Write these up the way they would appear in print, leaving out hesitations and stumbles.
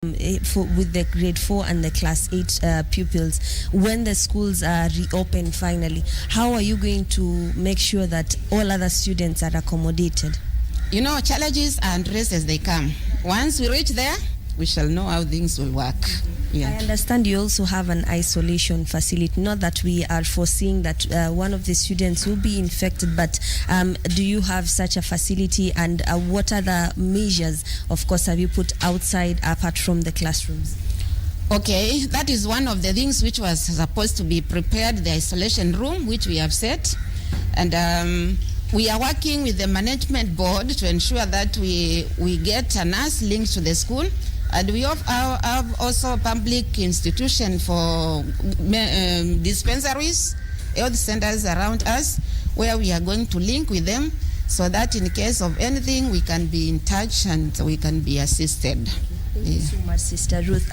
with the grade 4 and the class 8 pupils, when the schools are reopened finally, how are you going to make sure that all other students are accommodated? You know, challenges are addressed as they come. Once we reach there, we shall know how things will work. Yeah. I understand you also have an isolation facility. Not that we are foreseeing that one of the students will be infected, but do you have such a facility, and what other measures, of course, have you put outside apart from the classrooms? Okay, that is one of the things which was supposed to be prepared, the isolation room, which we have set. And we are working with the management board to ensure that we get a nurse linked to the school. And we have also a public institution for dispensaries, health centers around us, where we are going to link with them so that in case of anything, we can be in touch and we can be assisted. Thank you so much, Sister Ruth.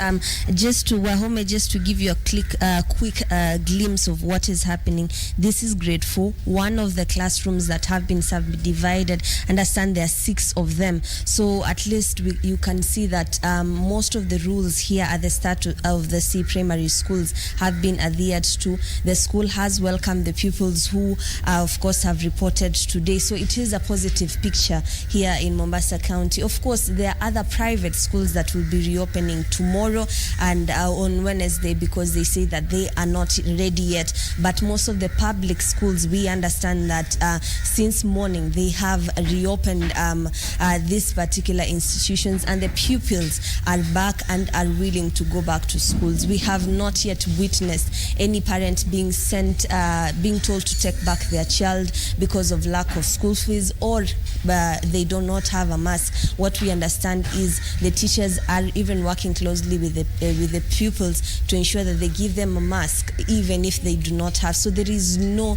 Just to Wahome, just to give you a quick glimpse of what is happening. This is grade 4, one of the classrooms that have been subdivided. Understand there are 6 of them. So at least you can see that most of the rules here at the start of the C primary schools have been adhered to. The school has welcomed the pupils who, of course, have reported today. So it is a positive picture here in Mombasa County. Of course, there are other private schools that will be reopening tomorrow and on Wednesday, because they say that they are not ready yet. But most of the public schools, we understand that since morning they have reopened these particular institutions, and the pupils are back and are willing to go back to schools. We have not yet witnessed any parent being told to take back their child because of lack of school fees, or they do not have a mask. What we understand is the teachers are even working closely with the pupils to ensure that they give them a mask even if they do not have. So there is nothing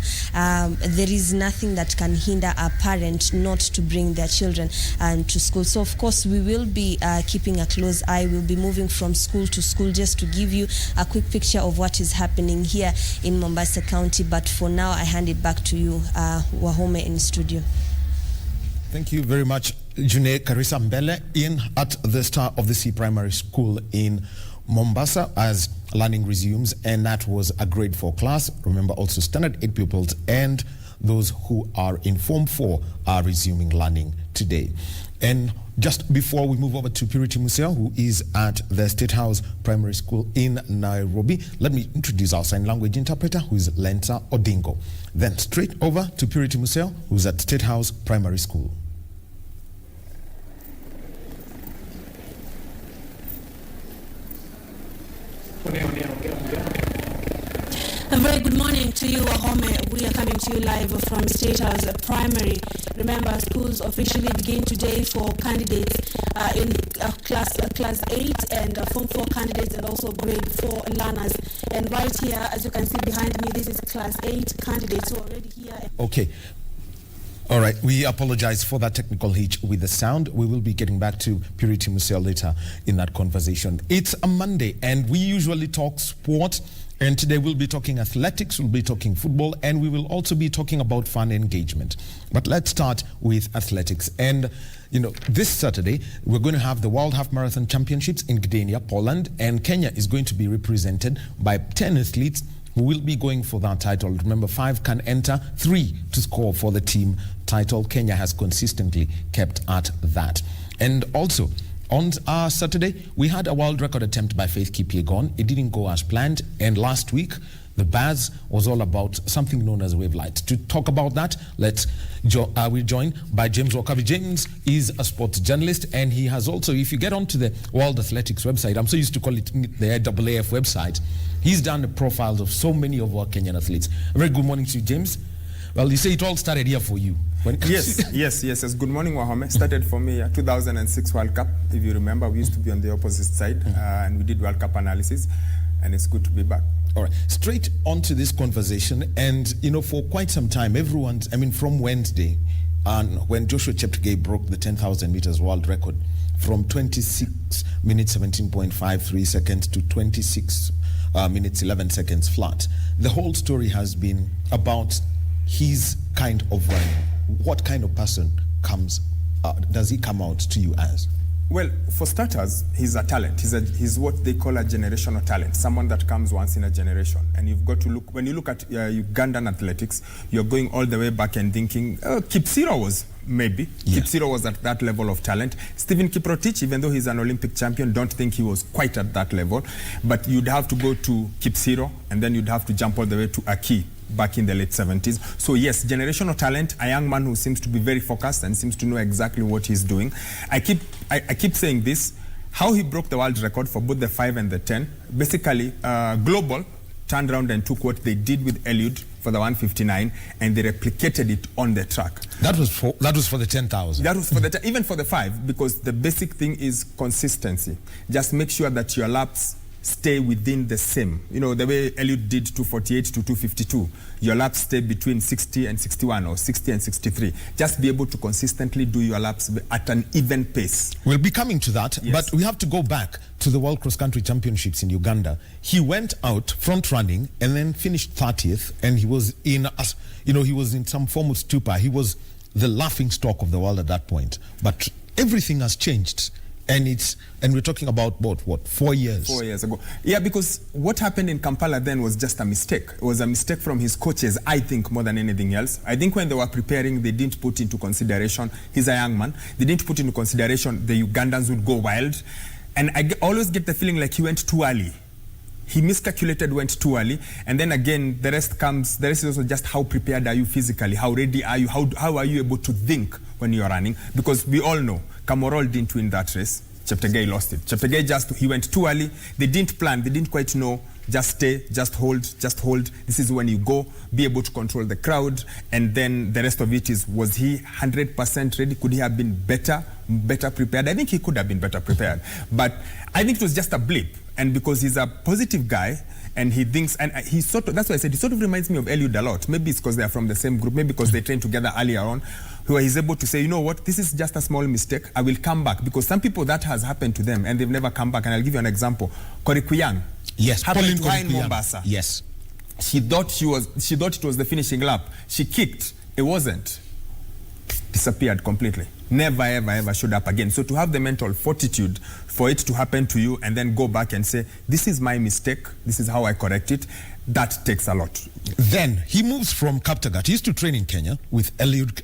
that can hinder a parent not to bring their children to school. So of course we will be keeping a close eye. We'll be moving from school to school just to give you a quick picture of what is happening here in Mombasa County. But for now, I hand it back to you, Wahome, in studio. Thank you very much, June Karisa Mbele, in at the start of the C Primary School in Mombasa as learning resumes, and that was a grade 4 class. Remember, also standard 8 pupils and those who are in Form 4 are resuming learning today. And just before we move over to Purity Museo, who is at the State House Primary School in Nairobi, let me introduce our sign language interpreter, who is Lensa Odingo. Then straight over to Purity Museo, who's at State House Primary School. A very good morning to you, Wahome. We are coming to you live from State House Primary. Remember, schools officially begin today for candidates in class 8 and Form 4 candidates, and also grade 4 learners. And right here, as you can see behind me, this is class 8 candidates who are already here. Okay. All right, we apologize for that technical hitch with the sound. We will be getting back to Purity Museo later in that conversation. It's a Monday, and we usually talk sport. And today we'll be talking athletics, we'll be talking football, and we will also be talking about fan engagement. But let's start with athletics. And, you know, this Saturday, we're going to have the World Half Marathon Championships in Gdynia, Poland, and Kenya is going to be represented by 10 athletes who will be going for that title. Remember, 5 can enter, 3 to score for the team title. Kenya has consistently kept at that. And also, on Saturday, we had a world record attempt by Faith Kipyegon. It didn't go as planned. And last week, the buzz was all about something known as wave light. To talk about that, we're joined by James Wakabi. James is a sports journalist, and he has also, if you get onto the World Athletics website, I'm so used to call it the AAF website, he's done the profiles of so many of our Kenyan athletes. A very good morning to you, James. Well, you say it all started here for you. Yes. Good morning, Wahome. Started for me 2006 World Cup. If you remember, we used to be on the opposite side, and we did World Cup analysis, and it's good to be back. All right, straight onto this conversation, and you know, for quite some time, from Wednesday, when Joshua Cheptegei broke the 10,000 meters world record from 26 minutes 17.53 seconds to 26 minutes 11 seconds flat, the whole story has been about his kind of running. What kind of person does he come out to you as? Well, for starters, he's a talent. He's what they call a generational talent, someone that comes once in a generation. And you've got to look, when you look at Ugandan athletics, you're going all the way back and thinking, Kipsiro was maybe. Yeah. Kipsiro was at that level of talent. Stephen Kiprotich, even though he's an Olympic champion, don't think he was quite at that level. But you'd have to go to Kipsiro, and then you'd have to jump all the way to Aki back in the late 70s. So yes, generational talent, a young man who seems to be very focused and seems to know exactly what he's doing. I keep saying this, how he broke the world record for both the 5 and the 10. Basically, Global turned around and took what they did with Eliud for the 159 and they replicated it on the track. That was for the 10,000. That was for the even for the 5, because the basic thing is consistency. Just make sure that your laps stay within the same. You know, the way Eliud did 248 to 252, your laps stay between 60 and 61 or 60 and 63. Just be able to consistently do your laps at an even pace. We'll be coming to that, yes. But we have to go back to the World Cross Country Championships in Uganda. He went out front running and then finished 30th, and he was in some form of stupor. He was the laughing stock of the world at that point. But everything has changed. And we're talking about what 4 years? 4 years ago. Yeah, because what happened in Kampala then was just a mistake. It was a mistake from his coaches, I think, more than anything else. I think when they were preparing, they didn't put into consideration, he's a young man, they didn't put into consideration the Ugandans would go wild. And I always get the feeling like he went too early. He miscalculated, went too early. And then again, the rest is also just how prepared are you physically? How ready are you? How are you able to think when you're running? Because we all know, Kamorol didn't win that race. Cheptegei lost it. Cheptegei he went too early. They didn't plan. They didn't quite know. Just stay, just hold. This is when you go, be able to control the crowd. And then the rest of it was he 100% ready? Could he have been better prepared? I think he could have been better prepared. But I think it was just a blip. And because he's a positive guy, and he thinks, and he that's why I said he sort of reminds me of Eliud a lot. Maybe it's because they are from the same group, maybe because they trained together earlier on, where he's able to say, you know what, this is just a small mistake, I will come back. Because some people, that has happened to them, and they've never come back. And I'll give you an example. Korikuyang. Yes, happened to her in Mombasa. Yes. She thought it was the finishing lap. She kicked. It wasn't. Disappeared completely. Never, ever, ever showed up again. So to have the mental fortitude for it to happen to you and then go back and say, this is my mistake, this is how I correct it, that takes a lot. Then he moves from Kaptagat. He used to train in Kenya with Eliud,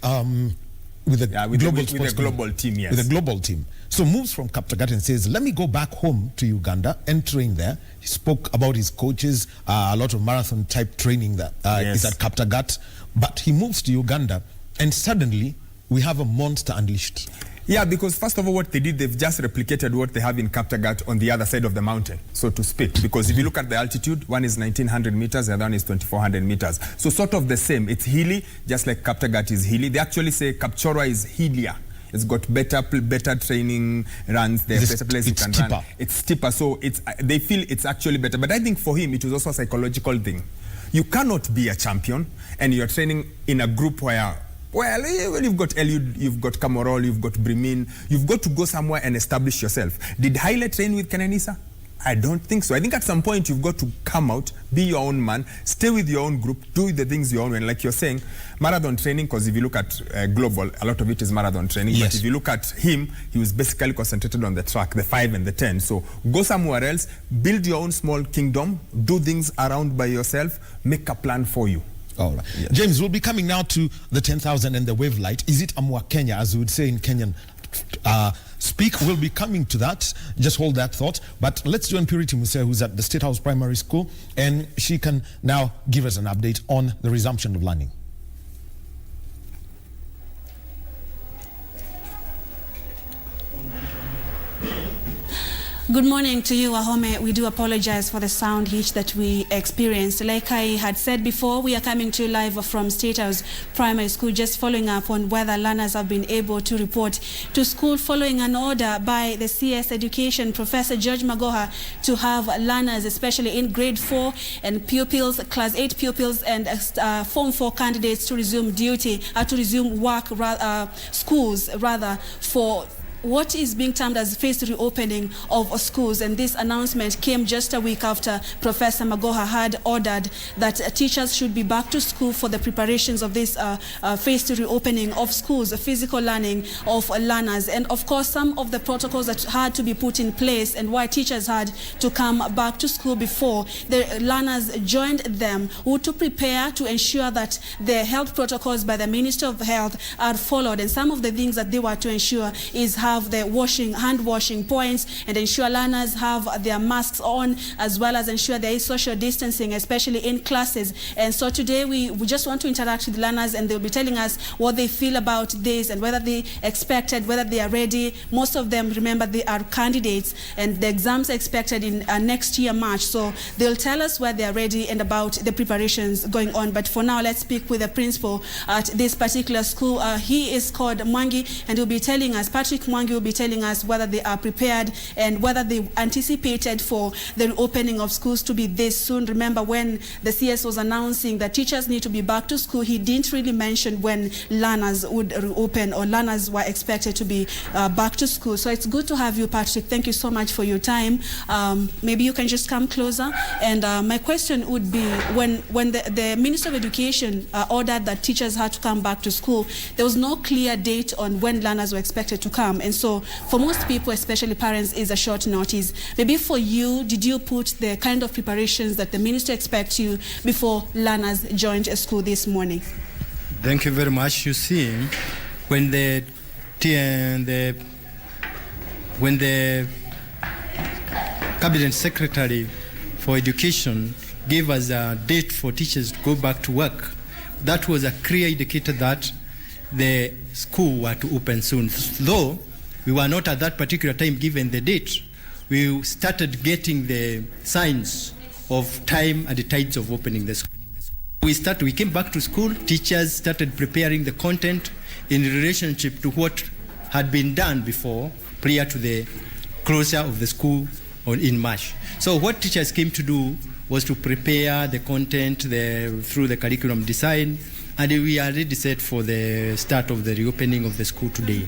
with the global team, yes. With the global team. So moves from Kaptagat and says, let me go back home to Uganda and train there. He spoke about his coaches, a lot of marathon type training that is at Kaptagat. But he moves to Uganda and suddenly we have a monster unleashed. Yeah, because first of all, what they did, they've just replicated what they have in Kaptagat on the other side of the mountain, so to speak. Because if you look at the altitude, one is 1,900 meters, the other one is 2,400 meters. So sort of the same. It's hilly, just like Kaptagat is hilly. They actually say Kapchorwa is hillier. It's got better training runs. There's a place you can steeper. run. It's steeper, so they feel it's actually better. But I think for him, it was also a psychological thing. You cannot be a champion, and you're training in a group where, well, you've got Eliud, you've got Kamorol, you've got Brimin. You've got to go somewhere and establish yourself. Did Haile train with Kenenisa? I don't think so. I think at some point you've got to come out, be your own man, stay with your own group, do the things your own way. And like you're saying, marathon training, because if you look at global, a lot of it is marathon training. Yes. But if you look at him, he was basically concentrated on the track, the 5 and the 10. So go somewhere else, build your own small kingdom, do things around by yourself, make a plan for you. All right. Yes. James, we'll be coming now to the 10,000 and the wave light. Is it Amwa Kenya, as we would say in Kenyan speak? We'll be coming to that. Just hold that thought. But let's join Purity Musea, who's at the State House Primary School, and she can now give us an update on the resumption of learning. Good morning to you, Wahome. We do apologize for the sound hitch that we experienced. Like I had said before, we are coming to you live from State House Primary School, just following up on whether learners have been able to report to school following an order by the CS Education Professor George Magoha to have learners, especially in grade 4 and pupils, class 8 pupils and form 4 candidates to resume duty, to resume work, schools rather, for what is being termed as phased reopening of schools. And this announcement came just a week after Professor Magoha had ordered that teachers should be back to school for the preparations of this phased reopening of schools, physical learning of learners. And of course, some of the protocols that had to be put in place and why teachers had to come back to school before the learners joined them were to prepare to ensure that the health protocols by the Ministry of Health are followed. And some of the things that they were to ensure is have the hand washing points and ensure learners have their masks on, as well as ensure there is social distancing, especially in classes. And so today we just want to interact with learners, and they'll be telling us what they feel about this and whether they expected, whether they are ready. Most of them, remember, they are candidates, and the exams are expected in next year, March. So they'll tell us where they are ready and about the preparations going on. But for now, let's speak with the principal at this particular school. He is called Mwangi, and he'll be telling us, Patrick Mwangi will be telling us whether they are prepared and whether they anticipated for the reopening of schools to be this soon. Remember, when the CS was announcing that teachers need to be back to school, he didn't really mention when learners would reopen or learners were expected to be back to school. So it's good to have you, Patrick. Thank you so much for your time. Maybe you can just come closer. And my question would be, when the Minister of Education ordered that teachers had to come back to school, there was no clear date on when learners were expected to come. And so for most people, especially parents, is a short notice. Maybe for you, did you put the kind of preparations that the minister expects you before learners joined a school this morning? Thank you very much. You see, when the Cabinet Secretary for Education gave us a date for teachers to go back to work, that was a clear indicator that the school were to open soon. Though we were not at that particular time given the date, we started getting the signs of time and the tides of opening the school. We came back to school, teachers started preparing the content in relationship to what had been done before, prior to the closure of the school in March. So what teachers came to do was to prepare the content through the curriculum design, and we are ready set for the start of the reopening of the school today.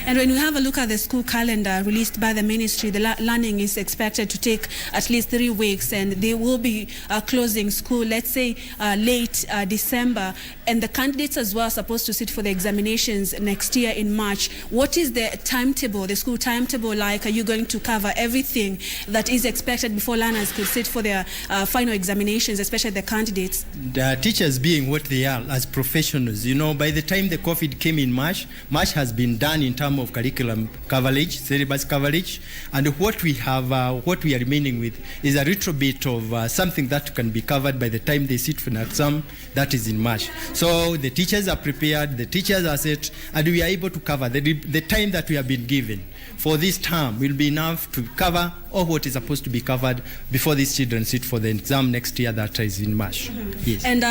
And when you have a look at the school calendar released by the ministry, the learning is expected to take at least 3 weeks, and they will be closing school, let's say late December, and the candidates as well are supposed to sit for the examinations next year in March. What is the timetable, the school timetable like? Are you going to cover everything that is expected before learners could sit for their final examinations, especially the candidates? The teachers being what they are as professionals, by the time the COVID came in March has been done in terms of curriculum coverage, syllabus coverage, and what we are remaining with is a little bit of something that can be covered by the time they sit for an exam, that is in March. So the teachers are prepared, the teachers are set, and we are able to cover the time that we have been given for this term will be enough to cover all what is supposed to be covered before these children sit for the exam next year, that is in March. Yes. And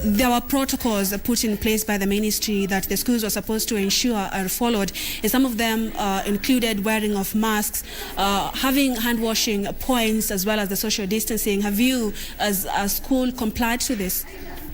there were protocols put in place by the ministry that the schools were supposed to ensure are followed, and some of them included wearing of masks, having hand washing points, as well as the social distancing. Have you, as a school, complied to this?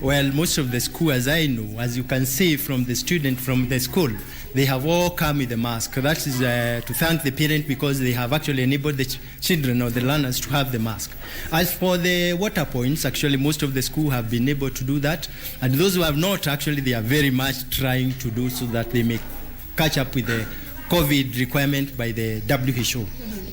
Well, most of the school, as I know, as you can see from the student from the school, they have all come with a mask. That is to thank the parent, because they have actually enabled the children or the learners to have the mask. As for the water points, actually most of the school have been able to do that. And those who have not, actually they are very much trying to do so that they may catch up with the COVID requirement by the WHO.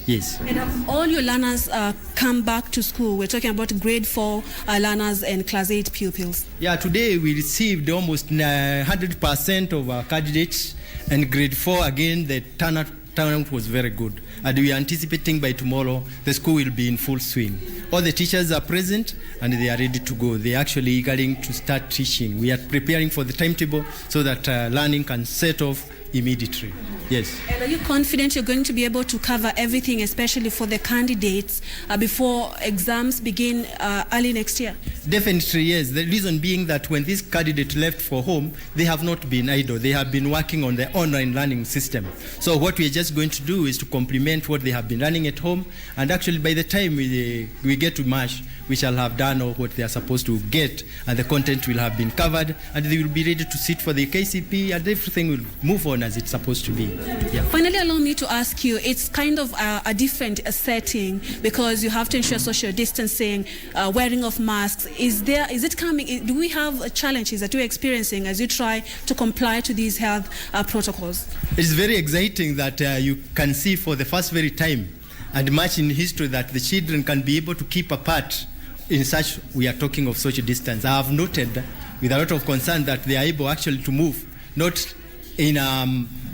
Yes. And have all your learners come back to school? We're talking about grade 4 learners and class 8 pupils. Yeah, today we received almost 100% of our candidates, and grade 4, again, the turnout was very good. And we are anticipating by tomorrow the school will be in full swing. All the teachers are present and they are ready to go. They are actually eager to start teaching. We are preparing for the timetable so that learning can set off immediately. Yes. And are you confident you're going to be able to cover everything, especially for the candidates, before exams begin early next year? Definitely, yes. The reason being that when these candidates left for home, they have not been idle. They have been working on the online learning system. So what we are just going to do is to complement what they have been running at home. And actually, by the time we get to March, we shall have done all what they are supposed to get, and the content will have been covered, and they will be ready to sit for the KCP, and everything will move on gone as it's supposed to be. Yeah. Finally, allow me to ask you, it's kind of a different setting because you have to ensure social distancing, wearing of masks. Is it coming, do we have challenges that you're experiencing as you try to comply to these health protocols? It's very exciting that you can see for the first very time and much in history that the children can be able to keep apart in such, we are talking of social distance. I have noted with a lot of concern that they are able actually to move, not in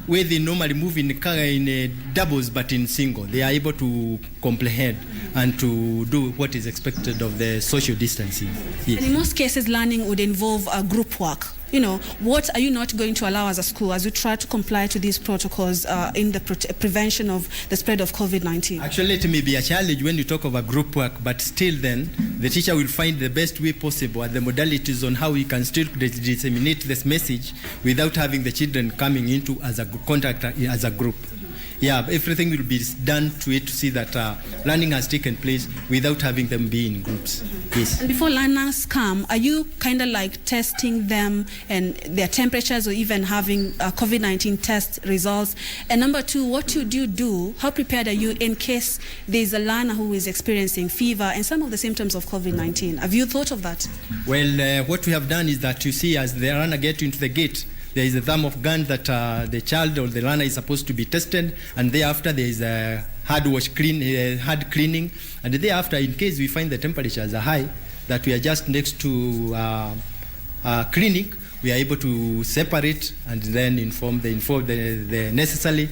where they normally move in doubles, but in single. They are able to comprehend and to do what is expected of the social distancing. Yes. And in most cases, learning would involve group work. You know, what are you not going to allow as a school as you try to comply to these protocols in the prevention of the spread of COVID-19? Actually, it may be a challenge when you talk about group work, but still then, the teacher will find the best way possible and the modalities on how we can still disseminate this message without having the children coming into as a contact as a group. Yeah, everything will be done to it to see that learning has taken place without having them be in groups. Yes. And before learners come, are you kind of like testing them and their temperatures or even having COVID-19 test results? And number two, what do you do? How prepared are you in case there's a learner who is experiencing fever and some of the symptoms of COVID-19? Have you thought of that? Well, what we have done is that you see as the learner gets into the gate, there is a thermal gun that the child or the learner is supposed to be tested, and thereafter there is a hard cleaning, and thereafter, in case we find the temperatures are high, that we are just next to a clinic, we are able to separate and then inform the necessary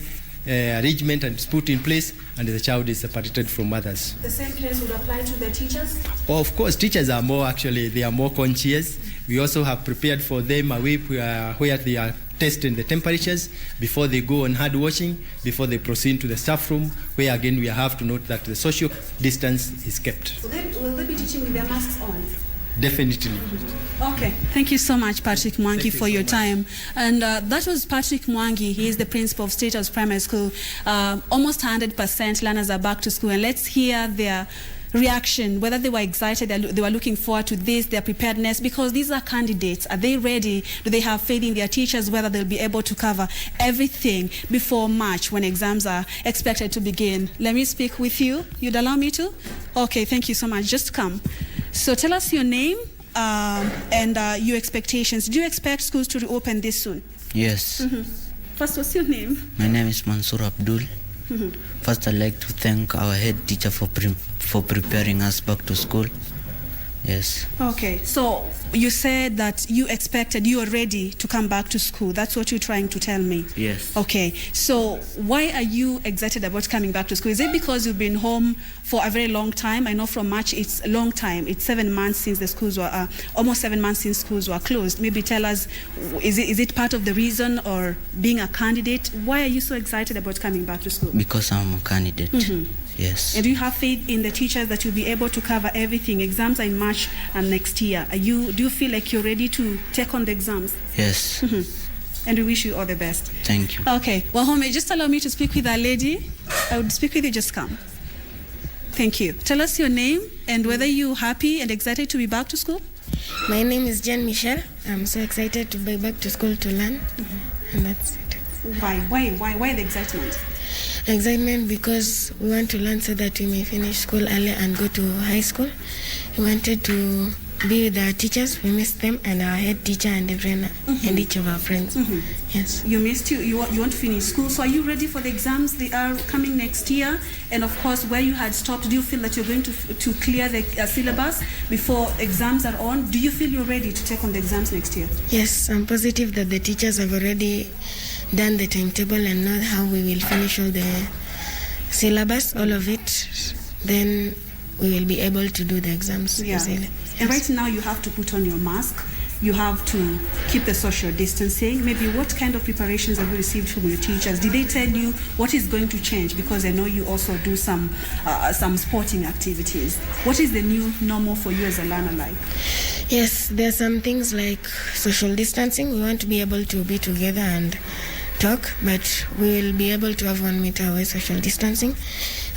arrangement and it's put in place, and the child is separated from others. The same case would apply to the teachers? Well, of course, teachers are more they are more conscious. We also have prepared for them a way where they are testing the temperatures before they go on hand washing, before they proceed to the staff room, where again we have to note that the social distance is kept. Will they be teaching with their masks on? Definitely. Okay, thank you so much, Patrick Mwangi, for your time. And that was Patrick Mwangi. He is the principal of State House Primary School. Almost 100% learners are back to school, and let's hear their reaction, whether they were excited, they were looking forward to this, their preparedness, because these are candidates. Are they ready? Do they have faith in their teachers, whether they'll be able to cover everything before March when exams are expected to begin? Let me speak with you. You'd allow me to? Okay, thank you so much. Just come. So tell us your name and your expectations. Do you expect schools to reopen this soon? Yes. Mm-hmm. First, what's your name? My name is Mansour Abdul. Mm-hmm. First, I'd like to thank our head teacher for preparing us back to school. Yes. Okay, so you said that you were ready to come back to school. That's what you're trying to tell me? Yes. Okay, so why are you excited about coming back to school? Is it because you've been home for a very long time? I know from March it's a long time. It's 7 months since the schools were, almost 7 months since schools were closed. Maybe tell us, is it part of the reason, or being a candidate? Why are you so excited about coming back to school? Because I'm a candidate. Mm-hmm. Yes. And do you have faith in the teachers that you'll be able to cover everything? Exams are in March and next year. Do you feel like you're ready to take on the exams? Yes. Mm-hmm. And we wish you all the best. Thank you. Okay. Wahome, just allow me to speak with our lady. I would speak with you. Just come. Thank you. Tell us your name and whether you're happy and excited to be back to school. My name is Jen Michelle. I'm so excited to be back to school to learn. Mm-hmm. And that's it. Why the excitement? Excitement because we want to learn so that we may finish school early and go to high school. We wanted to be with our teachers. We missed them, and our head teacher and the trainer, mm-hmm. and each of our friends. Mm-hmm. Yes. You want to finish school. So are you ready for the exams? They are coming next year. And of course, where you had stopped, do you feel that you're going to clear the syllabus before exams are on? Do you feel you're ready to take on the exams next year? Yes, I'm positive that the teachers have already done the timetable and know how we will finish all the syllabus, all of it. Then we will be able to do the exams. Yeah. Yes. And right now you have to put on your mask. You have to keep the social distancing. Maybe what kind of preparations have you received from your teachers? Did they tell you what is going to change? Because I know you also do some sporting activities. What is the new normal for you as a learner like? Yes, there are some things like social distancing. We want to be able to be together and talk, but we will be able to have 1 meter away social distancing,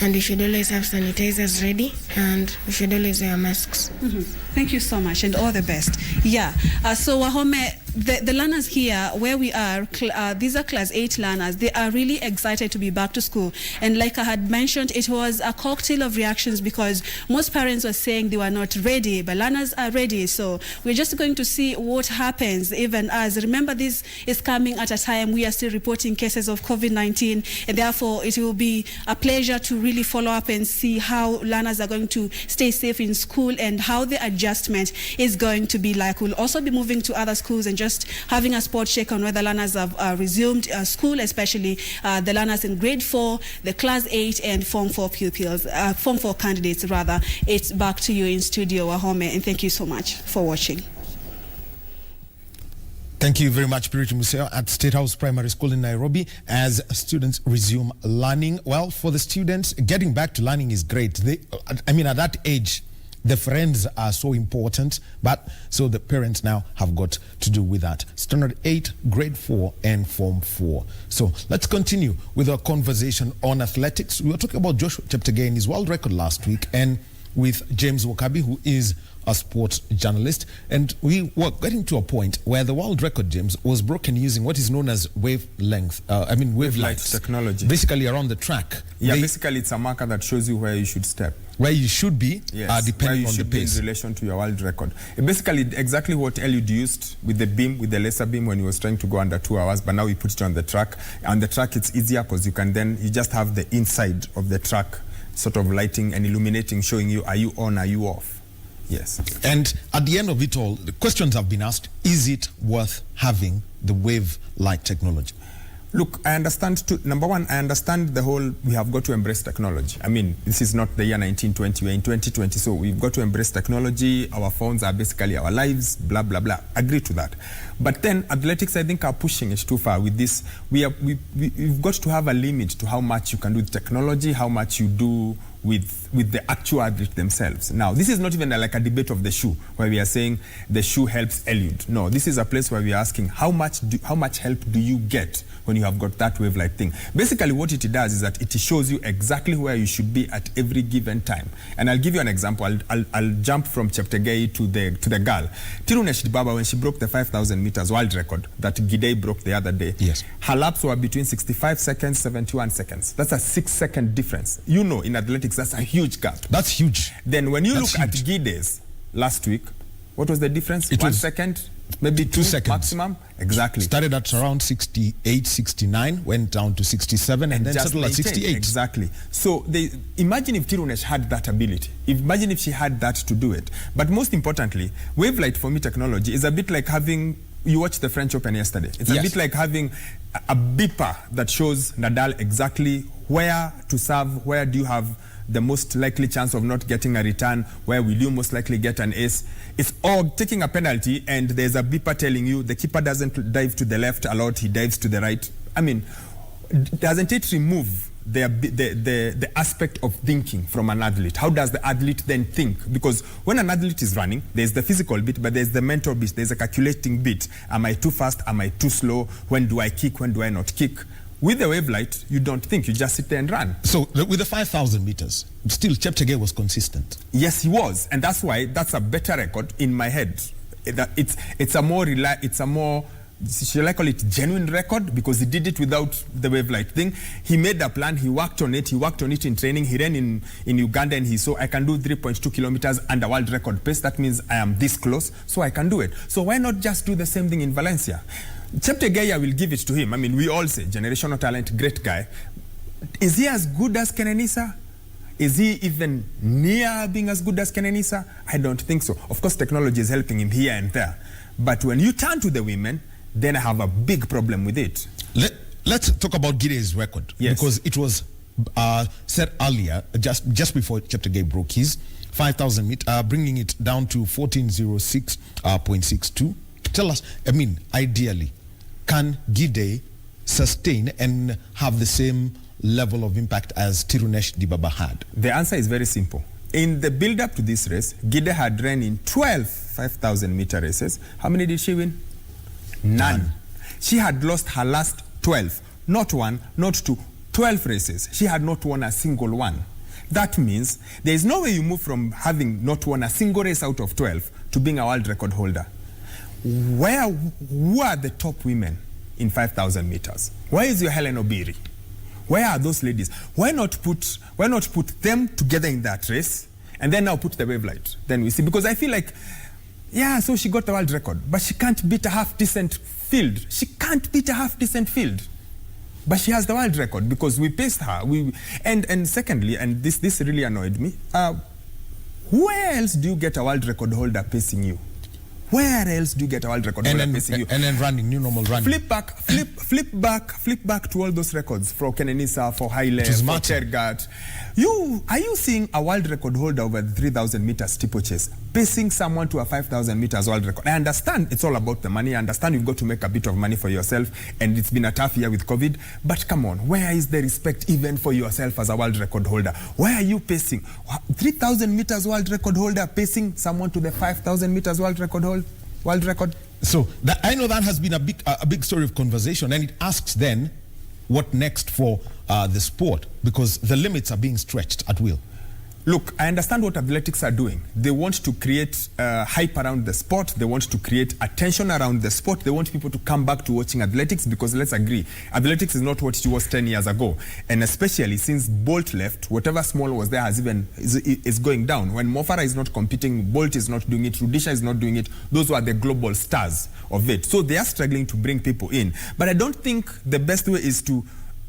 and we should always have sanitizers ready, and we should always wear masks. Mm-hmm. Thank you so much, and all the best. Yeah, so Wahome, the learners here, where we are, these are class 8 learners. They are really excited to be back to school. And like I had mentioned, it was a cocktail of reactions because most parents were saying they were not ready, but learners are ready. So we're just going to see what happens, even as, remember, this is coming at a time we are still reporting cases of COVID-19, and therefore it will be a pleasure to really follow up and see how learners are going to stay safe in school and how the adjustment is going to be like. We'll also be moving to other schools and just having a spot check on whether learners have resumed school, especially the learners in grade 4, the class 8 and Form 4 pupils, Form 4 candidates rather. It's back to you in studio, Wahome, and thank you so much for watching. Thank you very much, Purity Museo at State House Primary School in Nairobi. As students resume learning, well, for the students, getting back to learning is great. At that age, the friends are so important, but so the parents now have got to do with that. Standard 8, grade 4 and Form 4. So let's continue with our conversation on athletics. We were talking about Joshua Cheptegei and his world record last week, and with James Wakabi, who is a sports journalist, and we were getting to a point where the world record, James, was broken using what is known as wavelength technology, basically around the track. Basically it's a marker that shows you where you should step, where you should be, depending on the pace in relation to your world record. Basically exactly what Eliud used with the laser beam when he was trying to go under 2 hours, but now we put it on the track. On the track it's easier because you just have the inside of the track sort of lighting and illuminating, showing you, are you on, are you off? Yes. And at the end of it all, the questions have been asked, is it worth having the wave light technology? Look, I understand, number one, I understand the whole, we have got to embrace technology. I mean, this is not the year 1920, we're in 2020, so we've got to embrace technology. Our phones are basically our lives, blah, blah, blah. Agree to that. But then athletics, I think, are pushing it too far with this. We've got to have a limit to how much you can do with technology, how much you do with the actual athletes themselves. Now, this is not even like a debate of the shoe, where we are saying the shoe helps Eliud. No, this is a place where we are asking, how much help do you get when you have got that wave light thing? Basically, what it does is that it shows you exactly where you should be at every given time. And I'll give you an example. I'll jump from Cheptegei to the girl. Tirunesh Dibaba, when she broke the 5,000 meters world record that Gidey broke the other day, yes, her laps were between 65 seconds, 71 seconds. That's a 6-second difference. You know, in athletics, that's a huge gap. That's huge. Then when you look at Gidey's last week, what was the difference? It 1 was second, maybe 2 seconds maximum. Exactly. Started at around 68, 69, went down to 67, and then settled at 68. Exactly. So imagine if Tirunesh had that ability. Imagine if she had that to do it. But most importantly, wave light for me technology is a bit like having, you watched the French Open yesterday. It's a bit like having a beeper that shows Nadal exactly where to serve, where do you have the most likely chance of not getting a return, where will you most likely get an ace. It's all taking a penalty and there's a beeper telling you the keeper doesn't dive to the left a lot, he dives to the right. I mean, doesn't it remove the aspect of thinking from an athlete? How does the athlete then think? Because when an athlete is running, there's the physical bit, but there's the mental bit, there's a calculating bit. Am I too fast? Am I too slow? When do I kick? When do I not kick? With the wave light, you don't think, you just sit there and run. So with the 5,000 meters, still Cheptegei was consistent. Yes, he was, and that's why that's a better record in my head. It's a more shall I call it genuine record, because he did it without the wave light thing. He made a plan, he worked on it in training. He ran in Uganda and he saw, I can do 3.2 kilometers under world record pace. That means I am this close, so I can do it. So why not just do the same thing in Valencia? Cheptegei, I will give it to him. I mean, we all say generational talent, great guy. Is he as good as Kenenisa? Is he even near being as good as Kenenisa? I don't think so. Of course, technology is helping him here and there. But when you turn to the women, then I have a big problem with it. Let's talk about Gidey's record. Yes. Because it was said earlier, just before Cheptegei broke his 5,000 meter, bringing it down to 1406.62. Tell us, I mean, ideally, can Gidey sustain and have the same level of impact as Tirunesh Dibaba had? The answer is very simple. In the build-up to this race, Gidey had run in 12 5,000 meter races. How many did she win? None. She had lost her last 12. Not one, not two, 12 races. She had not won a single one. That means there is no way you move from having not won a single race out of 12 to being a world record holder. who are the top women in 5,000 meters? Where is your Helen Obiri? Where are those ladies? Why not put them together in that race and then now put the wave light? Then we see, because I feel like, yeah, so she got the world record, but she can't beat a half-decent field. She can't beat a half-decent field. But she has the world record because we paced her. And secondly, and this really annoyed me, where else do you get a world record holder pacing you? Where else do you get a world record holder pacing you? And then running, new normal running. Flip back to all those records for Kenenisa, for Haile, for Tergat. Are you seeing a world record holder over the 3,000 meters steeplechase pacing someone to a 5,000 meters world record? I understand it's all about the money. I understand you've got to make a bit of money for yourself, and it's been a tough year with COVID. But come on, where is the respect even for yourself as a world record holder? Where are you pacing? 3,000 meters world record holder pacing someone to the 5,000 meters world record world record? So I know that has been a big story of conversation, and it asks then, what next for the sport? Because the limits are being stretched at will. Look, I understand what athletics are doing. They want to create hype around the sport. They want to create attention around the sport. They want people to come back to watching athletics, because let's agree, athletics is not what it was 10 years ago. And especially since Bolt left, whatever small was there is going down. When Mo Farah is not competing, Bolt is not doing it, Rudisha is not doing it. Those were the global stars of it. So they are struggling to bring people in. But I don't think the best way is to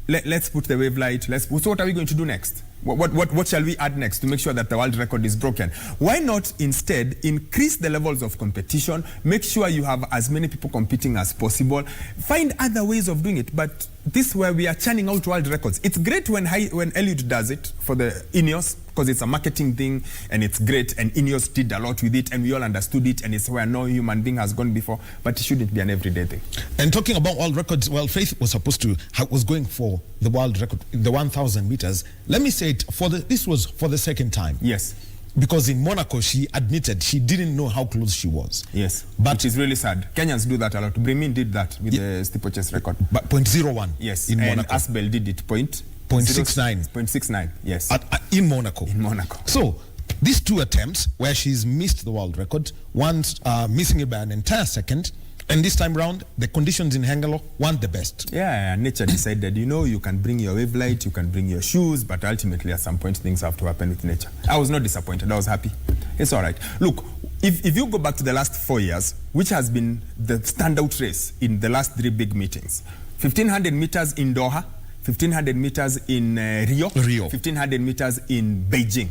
let's put the wave light. So what are we going to do next? What shall we add next to make sure that the world record is broken? Why not instead increase the levels of competition, make sure you have as many people competing as possible, find other ways of doing it. But this where we are churning out world records. It's great when Eliud does it for the Ineos, because it's a marketing thing and it's great, and Ineos did a lot with it and we all understood it, and it's where no human being has gone before, but it shouldn't be an everyday thing. And talking about world records, well, Faith was supposed to was going for the world record, the 1,000 meters. Let me say it, this was for the second time. Yes. Because in Monaco, she admitted she didn't know how close she was. Yes. But it's really sad. Kenyans do that a lot. Bremin did that with the steeplechase record. But 0.01. Yes. In and Monaco. Asbel did it 0.69. 0.69. Yes. In Monaco. In Monaco. So these two attempts where she's missed the world record, once missing it by an entire second, and this time round, the conditions in Hengelo weren't the best. Yeah, nature decided, you can bring your wave light, you can bring your shoes, but ultimately at some point things have to happen with nature. I was not disappointed, I was happy. It's all right. Look, if you go back to the last 4 years, which has been the standout race in the last 3 big meetings, 1,500 meters in Doha, 1,500 meters in Rio, 1,500 meters in Beijing.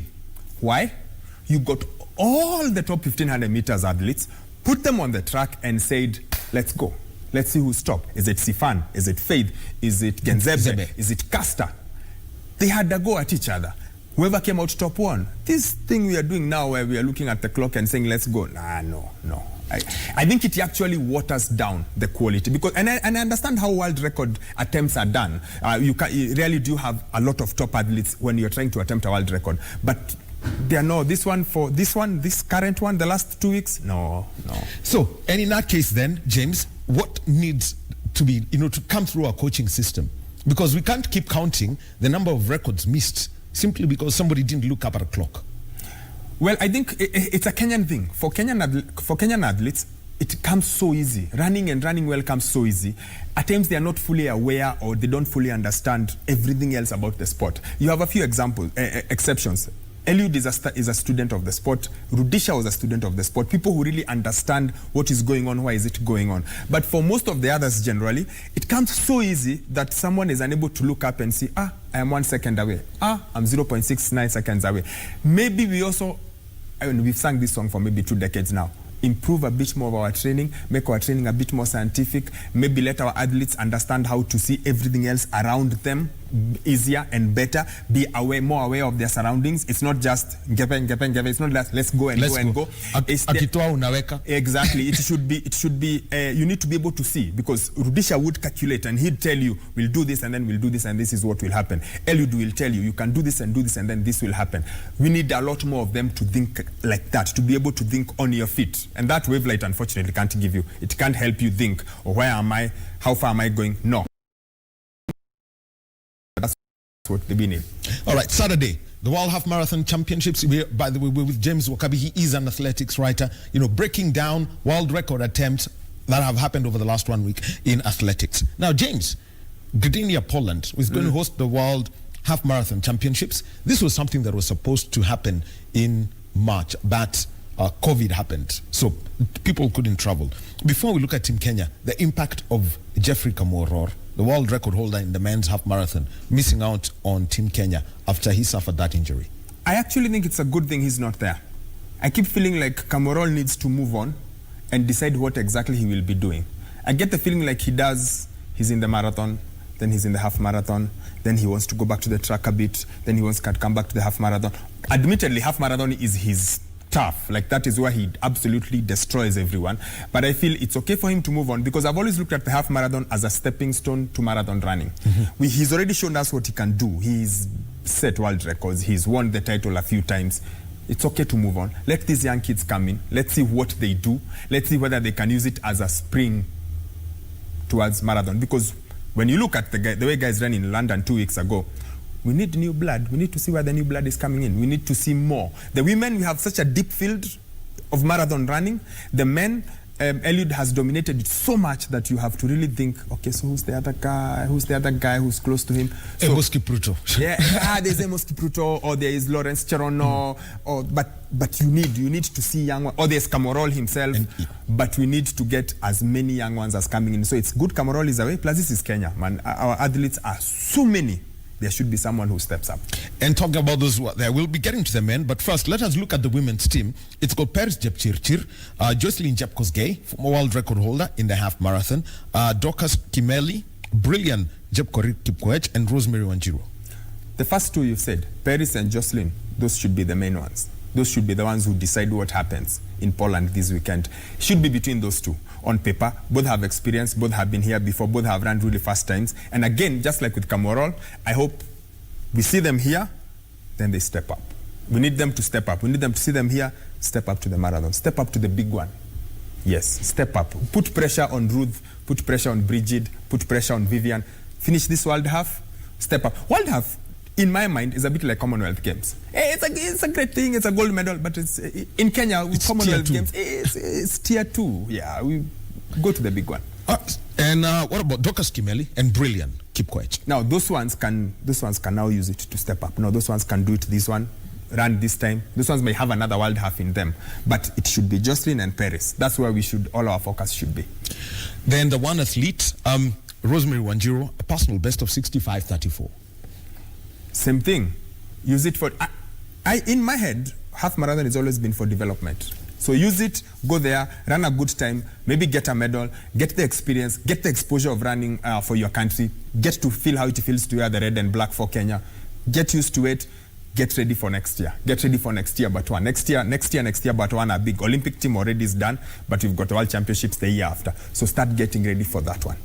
Why? You got all the top 1,500 meters athletes, put them on the track and said, let's go. Let's see who's top. Is it Sifan? Is it Faith? Is it Genzebe? Is it Casta? They had a go at each other. Whoever came out top one. This thing we are doing now where we are looking at the clock and saying, let's go. No. I think it actually waters down the quality, because and I understand how world record attempts are done. You really do have a lot of top athletes when you're trying to attempt a world record, but there are no this current one, the last 2 weeks, no. So, and in that case then, James, what needs to be, to come through our coaching system? Because we can't keep counting the number of records missed simply because somebody didn't look up at a clock. Well, I think it's a Kenyan thing. For Kenyan athletes, it comes so easy. Running well comes so easy. At times they are not fully aware, or they don't fully understand everything else about the sport. You have a few exceptions. Eliud is a student of the sport. Rudisha was a student of the sport. People who really understand what is going on, why is it going on. But for most of the others generally, it comes so easy that someone is unable to look up and see, I am 1 second away. I'm 0.69 seconds away. Maybe we've sung this song for maybe 2 decades now. Improve a bit more of our training, make our training a bit more scientific, maybe let our athletes understand how to see everything else around them easier and better, be more aware of their surroundings. It's not just ngepe. It's not just let's go and go. Akitoa unaweka. Exactly. It should be you need to be able to see, because Rudisha would calculate and he'd tell you, we'll do this and then we'll do this and this is what will happen. Eliud will tell you, you can do this and then this will happen. We need a lot more of them to think like that, to be able to think on your feet. And that wave light unfortunately can't give you. It can't help you think, where am I? How far am I going? No. That's what they need. All right, Saturday, the World Half Marathon Championships. By the way, we're with James Wakabi. He is an athletics writer, breaking down world record attempts that have happened over the last 1 week in athletics. Now, James, Gdynia, Poland is going to host the World Half Marathon Championships. This was something that was supposed to happen in March, but COVID happened, so people couldn't travel. Before we look at Team Kenya, the impact of Jeffrey Kamworor, the world record holder in the men's half marathon, missing out on Team Kenya after he suffered that injury. I actually think it's a good thing he's not there. I keep feeling like Kamworor needs to move on and decide what exactly he will be doing. I get the feeling like he's in the marathon, then he's in the half marathon, then he wants to go back to the track a bit, then he wants to come back to the half marathon. Admittedly, half marathon is his tough. Like, that is where he absolutely destroys everyone. But I feel it's okay for him to move on, because I've always looked at the half marathon as a stepping stone to marathon running. He's already shown us what he can do. He's set world records. He's won the title a few times. It's okay to move on. Let these young kids come in. Let's see what they do. Let's see whether they can use it as a spring towards marathon. Because when you look at the way guys ran in London 2 weeks ago, we need new blood. We need to see where the new blood is coming in. We need to see more. The women, we have such a deep field of marathon running. The men, Eliud has dominated it so much that you have to really think, okay, so who's the other guy? Who's the other guy who's close to him? So, Amos Kipruto. Yeah, there's Amos Kipruto, or there is Lawrence Cherono, but you need to see young ones, or there's Kamworor himself, but we need to get as many young ones as coming in. So it's good Kamworor is away, plus this is Kenya, man. Our athletes are so many. There should be someone who steps up. And talking about those who are there, we'll be getting to the men, but first, let us look at the women's team. It's got Paris Jepchirchir, Jocelyn Jepkosgei, former world record holder in the half marathon, Dorcas Kimeli, Brilliant Jepkorir Kipkoech, and Rosemary Wanjiru. The first two you've said, Paris and Jocelyn, those should be the main ones. Those should be the ones who decide what happens in Poland this weekend. Should be between those two. On paper, both have experience, both have been here before, both have run really fast times. And again, just like with Kamworor, I hope we see them here, then they step up. We need them to step up. We need them to see them here, step up to the marathon, step up to the big one. Yes, step up. Put pressure on Ruth, put pressure on Bridget, put pressure on Vivian. Finish this World Half, step up. World Half, in my mind, is a bit like Commonwealth Games. It's a great thing, it's a gold medal, but it's in Kenya, with Commonwealth Games, it's tier 2. Yeah, we go to the big one. And what about Dorcas Kimeli and Brilliant Kipkoech? Now, those ones can now use it to step up. No, those ones can do it this one, run this time. Those ones may have another World Half in them, but it should be Jocelyn and Paris. That's where all our focus should be. Then the one athlete, Rosemary Wanjiru, a personal best of 65:34. Same thing. Use it for... in my head, half marathon has always been for development. So use it, go there, run a good time, maybe get a medal, get the experience, get the exposure of running for your country, get to feel how it feels to wear the red and black for Kenya, get used to it, get ready for next year. Get ready for next year, but one. Next year, but one, a big Olympic team already is done, but we've got World Championships the year after. So start getting ready for that one.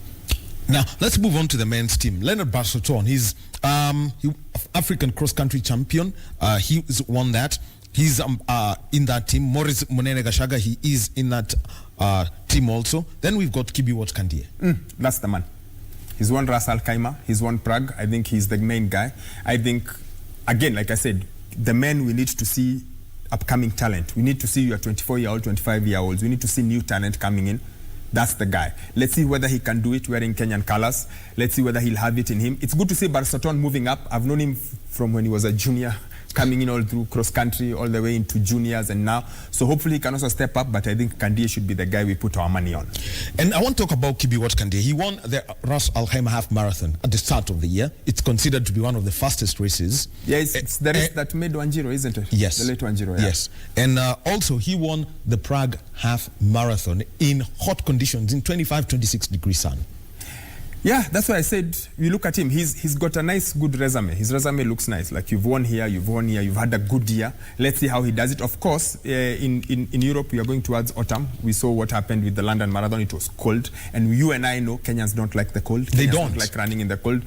Now, let's move on to the men's team. Leonard Barsoton, he's African cross-country champion. He's won that. He's in that team. Maurice Munene Gashaga, he is in that team also. Then we've got Kibiwot Kandie. That's the man. He's won Ras Al Khaimah. He's won Prague. I think he's the main guy. I think, again, like I said, the men, we need to see upcoming talent. We need to see your 24-year-old, 25-year-olds. We need to see new talent coming in. That's the guy. Let's see whether he can do it wearing Kenyan colors. Let's see whether he'll have it in him. It's good to see Barsoton moving up. I've known him from when he was a junior, coming in all through cross-country, all the way into juniors and now. So hopefully he can also step up, but I think Kandie should be the guy we put our money on. And I want to talk about Kibiwot Kandie. He won the Ras Al Khaimah half marathon at the start of the year. It's considered to be one of the fastest races. Yeah, it's the race that made Wanjiru, isn't it? Yes. The late Wanjiru, yeah. Yes. And also he won the Prague half marathon in hot conditions, in 25, 26 degrees sun. Yeah, that's why I said, you look at him, he's got a nice, good resume. His resume looks nice. Like, you've won here, you've had a good year. Let's see how he does it. Of course, in Europe, we are going towards autumn. We saw what happened with the London Marathon. It was cold. And you and I know Kenyans don't like the cold. They don't like running in the cold.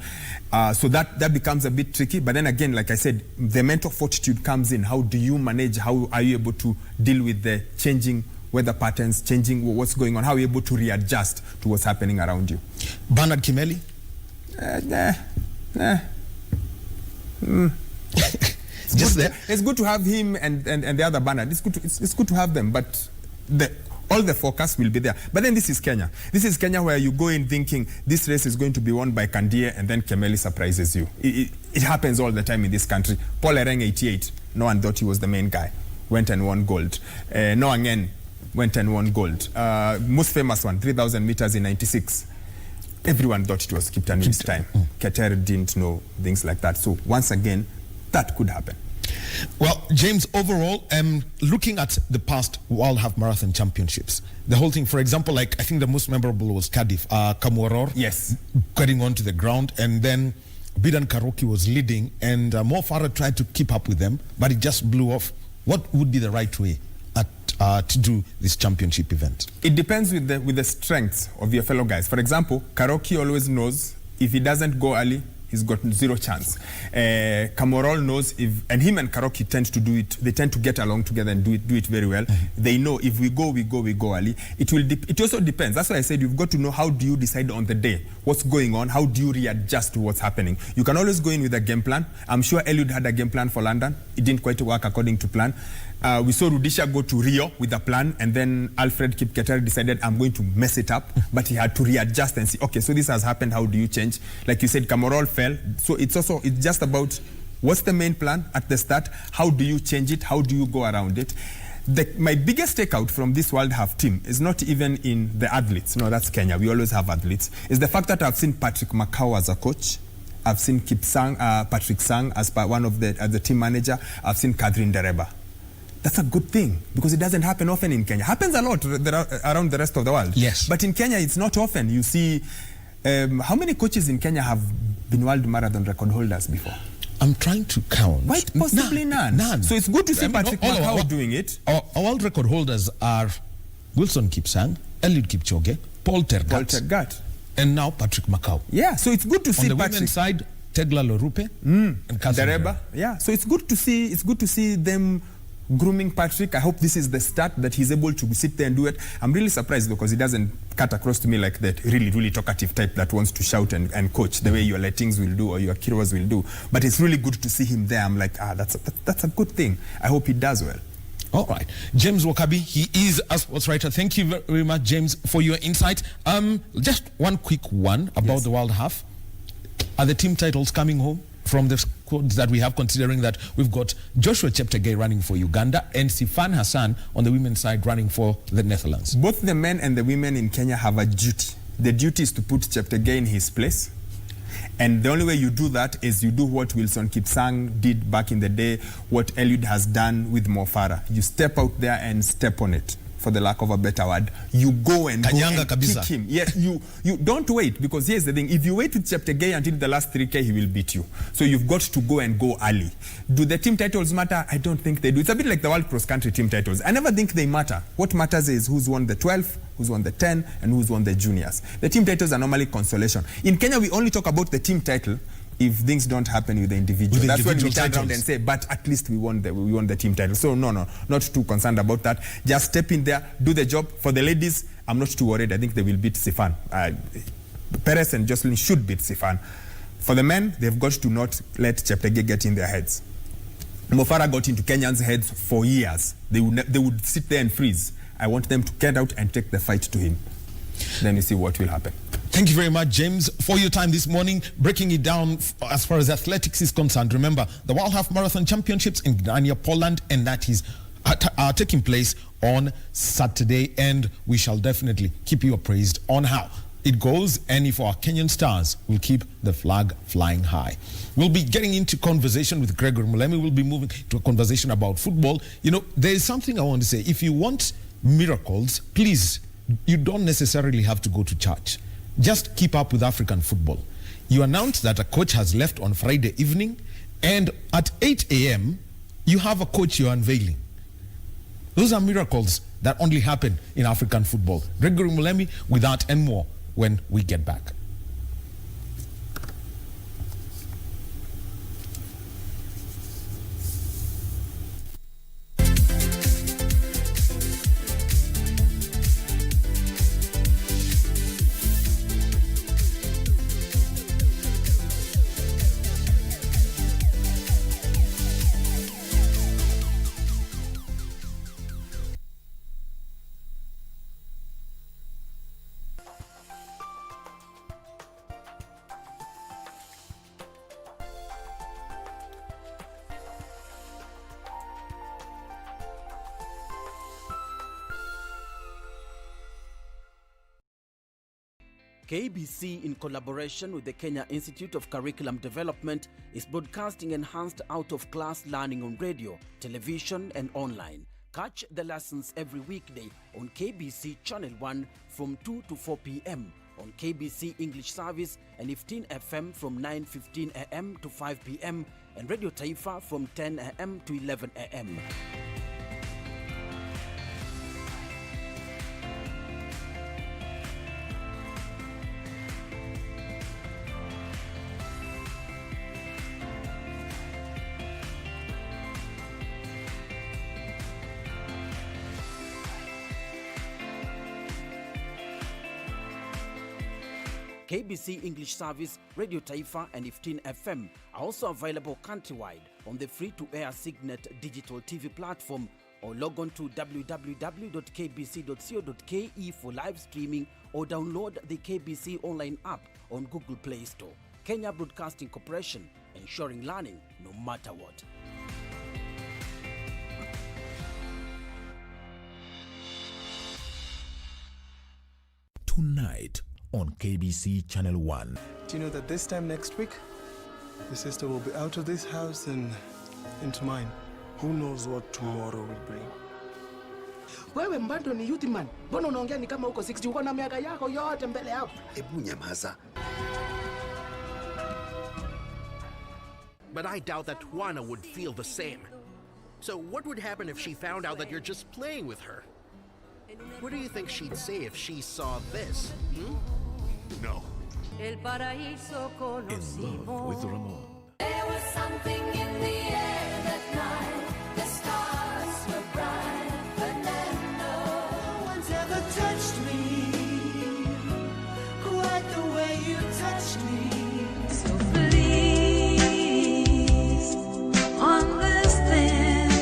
So that becomes a bit tricky. But then again, like I said, the mental fortitude comes in. How do you manage? How are you able to deal with the changing weather patterns, changing what's going on? How are you able to readjust to what's happening around you? Bernard Kimeli? Just there. It's good to have him and the other banner. It's good to have them, but all the focus will be there. But then this is Kenya. This is Kenya where you go in thinking this race is going to be won by Kandie, and then Kemeli surprises you. It happens all the time in this country. Paul Ereng, 88. No one thought he was the main guy. Went and won gold. Noah Ngen went and won gold. Most famous one, 3,000 meters in 96. Everyone thought it was Kiptan's time. Keter didn't know things like that. So once again, that could happen. Well, James, overall, looking at the past World Half Marathon Championships, the whole thing, for example, like I think the most memorable was Cardiff, Kamworor, yes, getting onto the ground, and then Bidan Karoki was leading, and Mo Farah tried to keep up with them, but it just blew off. What would be the right way to do this championship event? It depends with the strengths of your fellow guys. For example, Karoki always knows if he doesn't go early, he's got zero chance. Kamorol knows and him and Karoki tend to do it. They tend to get along together and do it very well. They know if we go early. It also depends. That's why I said you've got to know how do you decide on the day what's going on. How do you readjust to what's happening? You can always go in with a game plan. I'm sure Eliud had a game plan for London. It didn't quite work according to plan. We saw Rudisha go to Rio with a plan, and then Alfred Kipketer decided, I'm going to mess it up, but he had to readjust and see, okay, so this has happened, how do you change? Like you said, Kamorol fell, so it's just about what's the main plan at the start, how do you change it, how do you go around it? My biggest takeout from this World Half team is not even in the athletes, no, that's Kenya, we always have athletes, is the fact that I've seen Patrick Makau as a coach, I've seen Patrick Sang as one of the team manager, I've seen Catherine Dereba. That's a good thing because it doesn't happen often in Kenya. Happens a lot around the rest of the world. Yes. But in Kenya, it's not often. You see, how many coaches in Kenya have been world marathon record holders before? I'm trying to count. Quite possibly none. So it's good to see Patrick Makau doing it. Our world record holders are Wilson Kipsang, Eliud Kipchoge, Paul Tergat, and now Patrick Makau. Yeah, so it's good to see on the women's side, Tegla Lorupe and Dereba. Yeah, so it's good to see them grooming Patrick. I hope this is the start that he's able to sit there and do it. I'm really surprised because he doesn't cut across to me like that really, really talkative type that wants to shout and coach the way your Latings will do or your Kiros will do. But it's really good to see him there. I'm like, that's a good thing. I hope he does well. All right. James Wakabi, he is a sports writer. Thank you very much, James, for your insight. Just one quick one about the World Half. Are the team titles coming home from the squads that we have, considering that we've got Joshua Cheptegei running for Uganda and Sifan Hassan on the women's side running for the Netherlands? Both the men and the women in Kenya have a duty. The duty is to put Cheptegei in his place. And the only way you do that is you do what Wilson Kipsang did back in the day, what Eliud has done with Mo Farah. You step out there and step on it, for the lack of a better word. You go and kick him. Yes, you don't wait, because here's the thing. If you wait with Cheptegei until the last 3K, he will beat you. So you've got to go and go early. Do the team titles matter? I don't think they do. It's a bit like the World Cross Country team titles. I never think they matter. What matters is who's won the 12, who's won the 10, and who's won the juniors. The team titles are normally consolation. In Kenya, we only talk about the team title if things don't happen with the individual. That's when we turn around and say, but at least we won the team title. So no, not too concerned about that. Just step in there, do the job. For the ladies, I'm not too worried. I think they will beat Sifan. Perez and Jocelyn should beat Sifan. For the men, they've got to not let Cheptegei get in their heads. Mo Farah got into Kenyans' heads for years. They would sit there and freeze. I want them to get out and take the fight to him. Then you see what will happen. Thank you very much, James, for your time this morning, breaking it down as far as athletics is concerned. Remember, the World Half Marathon Championships in Gdynia, Poland, and that is taking place on Saturday, and we shall definitely keep you appraised on how it goes, and if our Kenyan stars will keep the flag flying high. We'll be getting into conversation with Gregory Mulemi. We'll be moving to a conversation about football. You know, there is something I want to say. If you want miracles, please, you don't necessarily have to go to church. Just keep up with African football. You announced that a coach has left on Friday evening, and at 8 a.m., you have a coach you're unveiling. Those are miracles that only happen in African football. Gregory Mulemi with that and more when we get back. KBC, in collaboration with the Kenya Institute of Curriculum Development, is broadcasting enhanced out-of-class learning on radio, television and online. Catch the lessons every weekday on KBC Channel 1 from 2 to 4 p.m. on KBC English Service and 15 FM from 9:15 a.m. to 5 p.m. and Radio Taifa from 10 a.m. to 11 a.m. KBC English Service, Radio Taifa and 15 FM are also available countrywide on the free-to-air Signet digital TV platform, or log on to www.kbc.co.ke for live streaming, or download the KBC Online app on Google Play Store. Kenya Broadcasting Corporation, ensuring learning no matter what. Tonight on KBC Channel 1. Do you know that this time next week, your sister will be out of this house and into mine? Who knows what tomorrow will bring? Wewe mbado ni youth man. Mbona unaongea ni kama uko 60 uko na miaka yako yote mbele yako? Hebu nyamaza. But I doubt that Juana would feel the same. So what would happen if she found out that you're just playing with her? What do you think she'd say if she saw this? No. In love with Ramon. There was something in the air that night. The stars were bright, but then no one's ever touched me quite the way you touched me. So please understand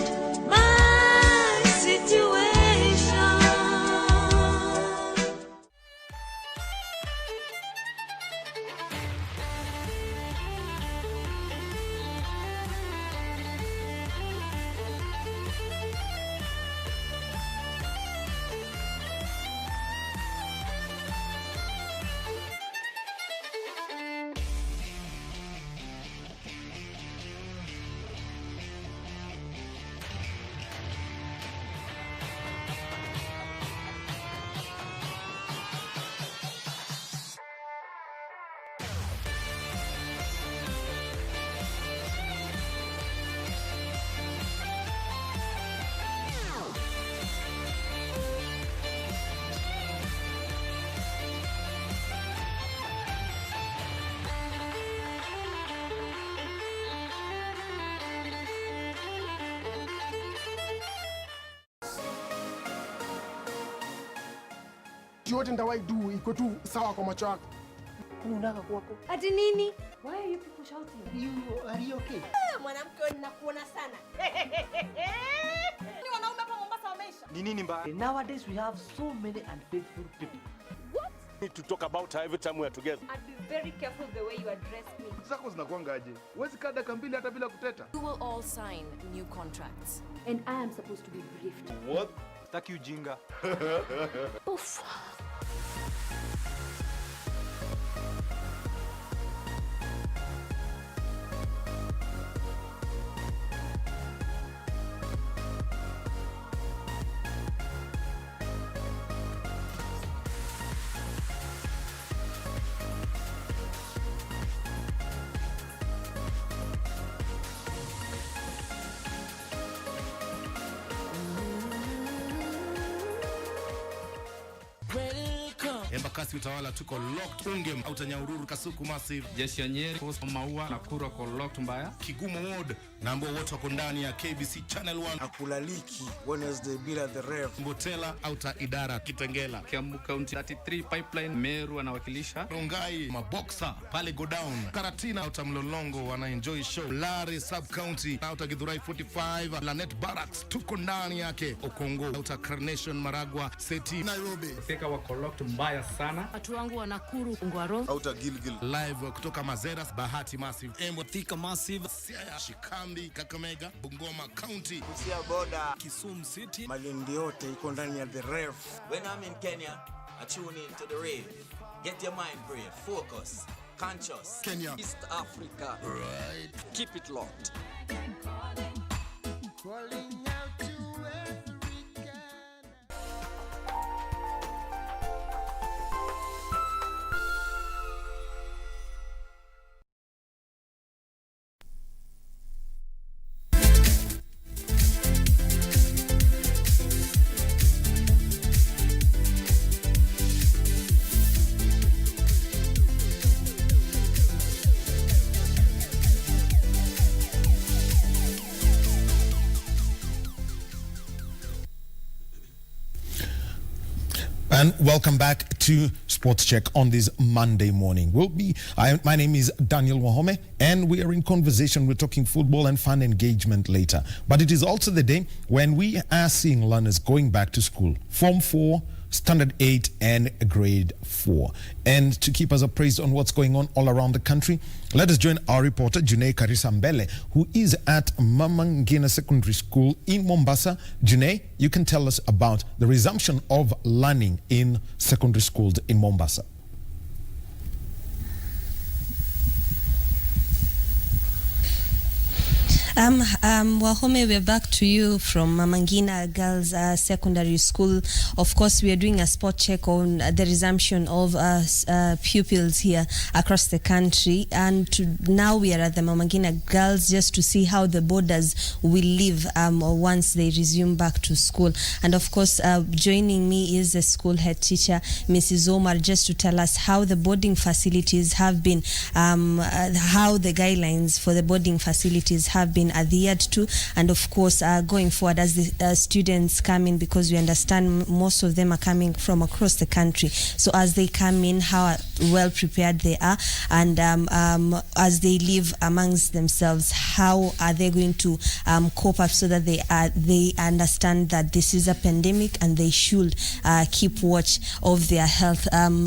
my situation. Yote ndawai do iko tu sawa kwa macho yako. Unataka kwako? Ati nini? Why are you people shouting? Are you okay? Mwanamke wewe ninakuona sana. Ni wanaume hapa Mombasa wameisha. Ni nini mbaya? Nowadays we have so many unfaithful people. What? Need to talk about her every time we are together. I'd be very careful the way you address me. Zako zinakuangaje? Huwezi kada kambili hata bila kuteta. You will all sign new contracts. And I am supposed to be briefed. What? Taki ujinga. Oof. Embakasi Utawala tuko locked. Ungem Utanyahururu Kasuku Massive, Jeshi ya Nyeri, Coast Maua na Kura kwa locked mbaya. Kigumo Ward na ambao wote wako ndani ya KBC Channel 1. Akulaliki Wednesday bila the ref. Mbotela Auta Idara Kitengela, Kiambu County 33 Pipeline Meru anawakilisha. Rongai Maboxa pale go down. Karatina Auta Mlolongo wana enjoy show. Lare Sub County Auta Githurai 45, Lanet Barracks tuko ndani yake. Okongo Auta Carnation Maragwa Seti Nairobi. Fika wako locked mbaya sana. Watu wangu wa Nakuru Ungwaro. Auta Gilgil live kutoka Mazeras Bahati Massive, Embothika Massive, Siaya Shikambi Kakamega Bungoma County, Busia Boda, Kisumu City, Malindi yote iko ndani ya the ref. When I'm in Kenya, I tune in to the rave. Get your mind brave, focus, conscious. Kenya. East Africa. Right. Keep it locked. And welcome back to Sports Check on this Monday morning. My name is Daniel Wahome, and we are in conversation. We're talking football and fan engagement later. But it is also the day when we are seeing learners going back to school. Form 4, Standard 8 and Grade 4. And to keep us appraised on what's going on all around the country, let us join our reporter, Junei Karisambele, who is at Mama Ngina Secondary School in Mombasa. Junei, you can tell us about the resumption of learning in secondary schools in Mombasa. Wahome, we're back to you from Mama Ngina Girls Secondary School. Of course, we are doing a spot check on the resumption of pupils here across the country. And now we are at the Mama Ngina Girls just to see how the borders will live once they resume back to school. And of course, joining me is the school head teacher, Mrs. Omar, just to tell us how the boarding facilities have been, how the guidelines for the boarding facilities have been adhered to, and of course going forward as the students come in, because we understand most of them are coming from across the country. So as they come in, how well prepared they are, and as they live amongst themselves, how are they going to cope up so that they understand that this is a pandemic and they should keep watch of their health.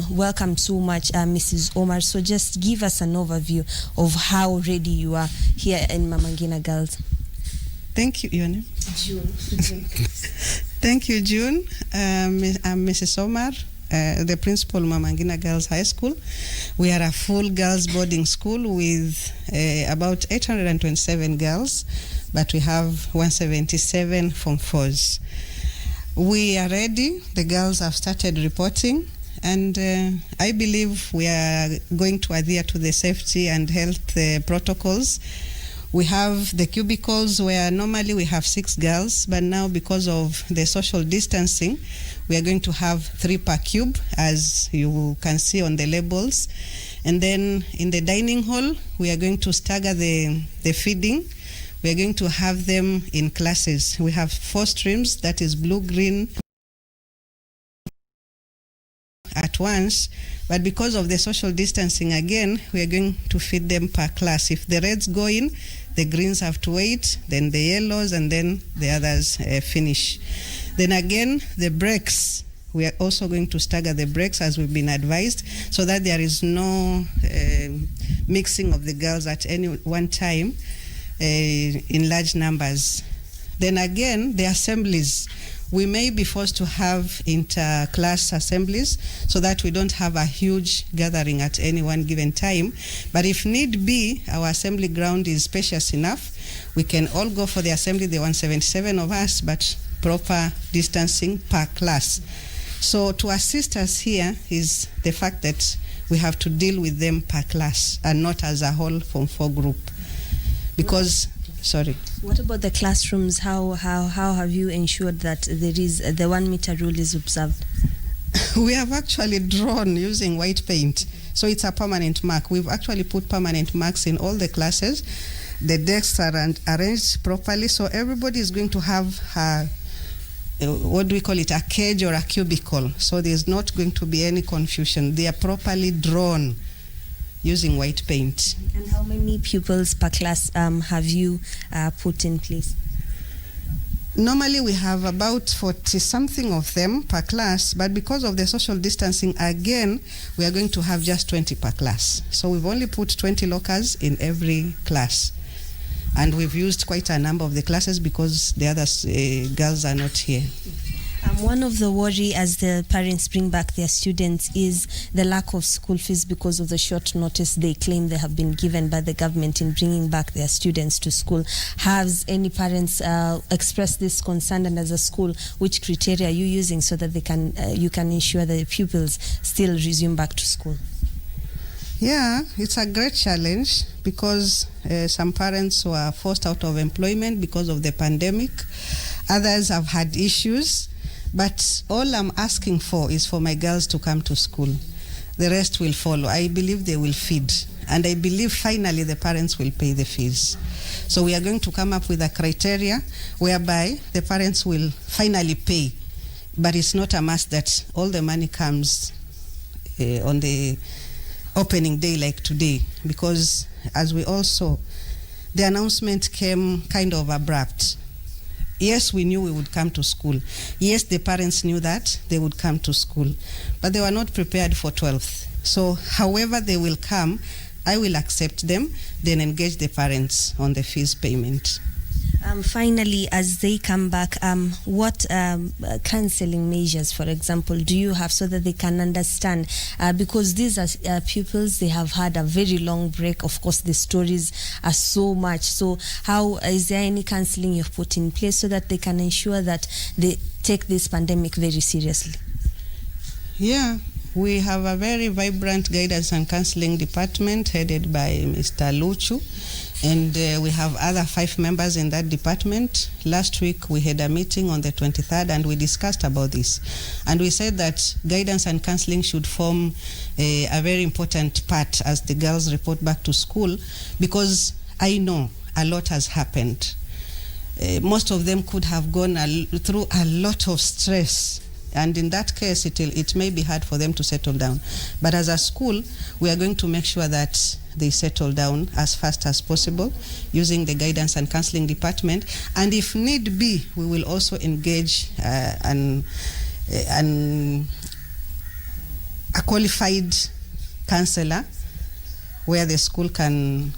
Welcome so much, Mrs. Omar. So just give us an overview of how ready you are here in Mama Ngina Girls. Thank you. Your name? June. Thank you, June. I'm Mrs. Omar, the principal of Mama Ngina Girls High School. We are a full girls boarding school with about 827 girls, but we have 177 Form 4s. We are ready. The girls have started reporting, and I believe we are going to adhere to the safety and health protocols. We have the cubicles where normally we have 6 girls, but now because of the social distancing, we are going to have 3 per cube, as you can see on the labels. And then in the dining hall, we are going to stagger the feeding. We are going to have them in classes. We have 4 streams, that is blue, green, at once, but because of the social distancing, again, we are going to feed them per class. If the reds go in, the greens have to wait, then the yellows, and then the others finish. Then again, the breaks, we are also going to stagger the breaks as we've been advised, so that there is no mixing of the girls at any one time in large numbers. Then again, the assemblies, we may be forced to have inter-class assemblies so that we don't have a huge gathering at any one given time. But if need be, our assembly ground is spacious enough. We can all go for the assembly, the 177 of us, but proper distancing per class. So to assist us here is the fact that we have to deal with them per class and not as a whole Form 4 group. Because sorry. What about the classrooms? How have you ensured that there is the 1 meter rule is observed? We have actually drawn using white paint, so it's a permanent mark. We've actually put permanent marks in all the classes. The desks are arranged properly, so everybody is going to have what do we call it, a cage or a cubicle. So there's not going to be any confusion. They are properly drawn using white paint. And how many pupils per class have you put in place? Normally we have about 40 something of them per class, but because of the social distancing, again, we are going to have just 20 per class. So we've only put 20 lockers in every class. And we've used quite a number of the classes because the other girls are not here. One of the worry as the parents bring back their students is the lack of school fees because of the short notice they claim they have been given by the government in bringing back their students to school. Has any parents expressed this concern, and as a school, which criteria are you using so that they can you can ensure that the pupils still resume back to school? Yeah, it's a great challenge because some parents were forced out of employment because of the pandemic. Others have had issues, but all I'm asking for is for my girls to come to school. The rest will follow. I believe they will feed, and I believe finally the parents will pay the fees. So we are going to come up with a criteria whereby the parents will finally pay, but it's not a must that all the money comes on the opening day like today, because as we all saw, the announcement came kind of abrupt. Yes, we knew we would come to school. Yes, the parents knew that they would come to school, but they were not prepared for 12th. So however they will come, I will accept them, then engage the parents on the fees payment. Finally, as they come back, what counseling measures, for example, do you have so that they can understand? Because these are pupils, they have had a very long break. Of course, the stories are so much. So how is there any counseling you've put in place so that they can ensure that they take this pandemic very seriously? Yeah, we have a very vibrant guidance and counseling department headed by Mr. Luchu. And we have other 5 members in that department. Last week we had a meeting on the 23rd and we discussed about this. And we said that guidance and counseling should form a very important part as the girls report back to school, because I know a lot has happened. Most of them could have gone through a lot of stress. And in that case, it may be hard for them to settle down. But as a school, we are going to make sure that they settle down as fast as possible using the guidance and counseling department. And if need be, we will also engage a qualified counselor where the school can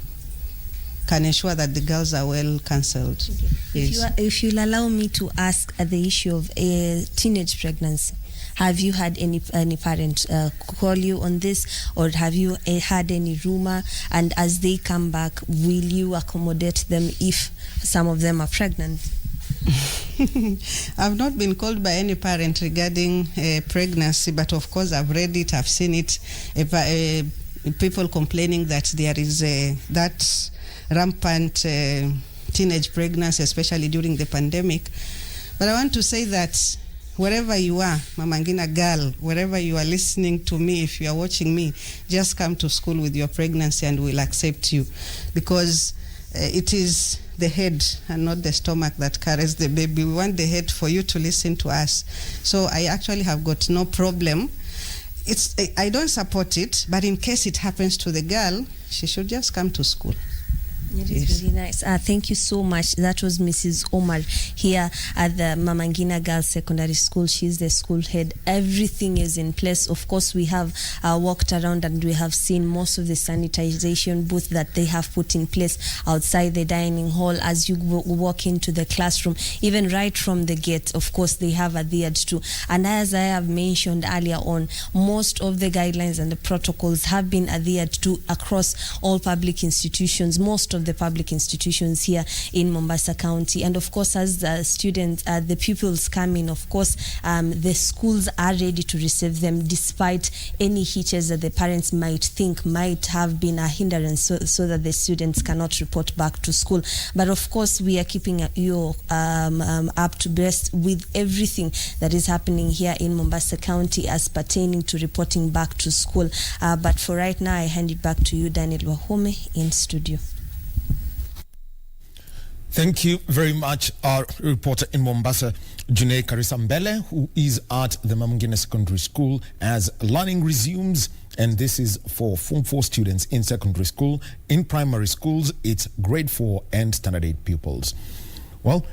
ensure that the girls are well counseled. Okay. Yes. If you'll allow me to ask the issue of a teenage pregnancy, have you had any parent call you on this, or have you had any rumor? And as they come back, will you accommodate them if some of them are pregnant? I've not been called by any parent regarding pregnancy, but of course I've read it, I've seen it. People complaining that there is that rampant teenage pregnancy, especially during the pandemic. But I want to say that wherever you are, Mama Ngina girl, wherever you are listening to me, if you are watching me, just come to school with your pregnancy and we'll accept you, because it is the head and not the stomach that carries the baby. We want the head for you to listen to us. So I actually have got no problem. I don't support it, but in case it happens to the girl, she should just come to school. It is very nice. Thank you so much. That was Mrs. Omar here at the Mama Ngina Girls Secondary School. She's the school head. Everything is in place. Of course, we have walked around and we have seen most of the sanitization booths that they have put in place outside the dining hall as you walk into the classroom. Even right from the gate, of course, they have adhered to. And as I have mentioned earlier on, most of the guidelines and the protocols have been adhered to across all public institutions, most of the public institutions here in Mombasa County. And of course, as the students, the pupils come in, of course, the schools are ready to receive them despite any hitches that the parents might think might have been a hindrance so that the students cannot report back to school. But of course, we are keeping you up to best with everything that is happening here in Mombasa County as pertaining to reporting back to school. But for right now, I hand it back to you, Daniel Wahome, in studio. Thank you very much, our reporter in Mombasa, June Karisambele, who is at the Mama Ngina Secondary School as learning resumes. And this is for Form 4 students in secondary school. In primary schools, it's grade 4 and standard 8 pupils. Well,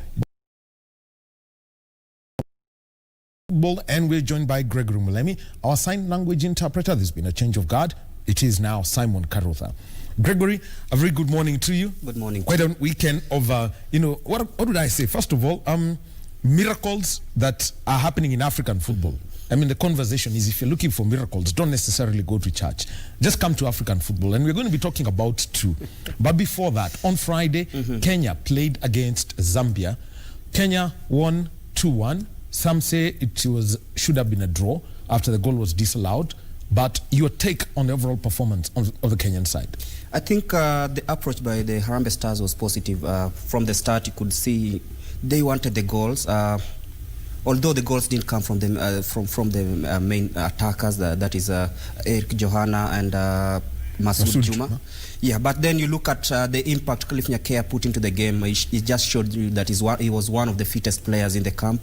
and we're joined by Gregory Mulemi, our sign language interpreter. There's been a change of guard. It is now Simon Karutha. Gregory, a very good morning to you. Good morning. Quite a weekend of, what would I say? First of all, miracles that are happening in African football. I mean, the conversation is, if you're looking for miracles, don't necessarily go to church. Just come to African football. And we're going to be talking about two. But before that, on Friday, Kenya played against Zambia. Kenya won 2-1. Some say it should have been a draw after the goal was disallowed. But your take on the overall performance of the Kenyan side? I think the approach by the Harambee Stars was positive. From the start, you could see they wanted the goals. Although the goals didn't come from the main attackers, that is Eric Johanna and Masoud Juma. Yeah, but then you look at the impact Cliff Nyakea put into the game. It just showed you that he was one of the fittest players in the camp,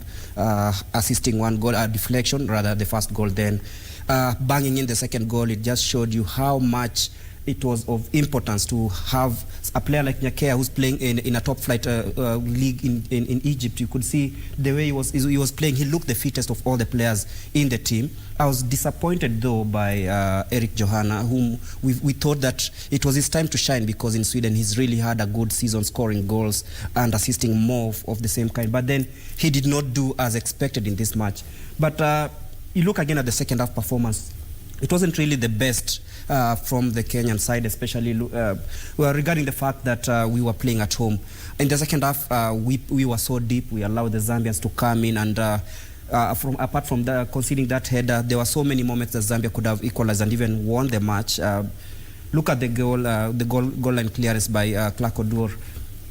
assisting one goal, a deflection, rather the first goal, then banging in the second goal. It just showed you how much it was of importance to have a player like Nyakea who's playing in a top flight league in Egypt. You could see the way he was playing. He looked the fittest of all the players in the team. I was disappointed though by Eric Johanna, whom we thought that it was his time to shine, because in Sweden he's really had a good season, scoring goals and assisting more of the same kind. But then he did not do as expected in this match. But you look again at the second half performance, it wasn't really the best from the Kenyan side, especially regarding the fact that we were playing at home. In the second half, we were so deep, we allowed the Zambians to come in, and apart from conceding that header, there were so many moments that Zambia could have equalized and even won the match. Look at the goal line clearance by Clark Odur.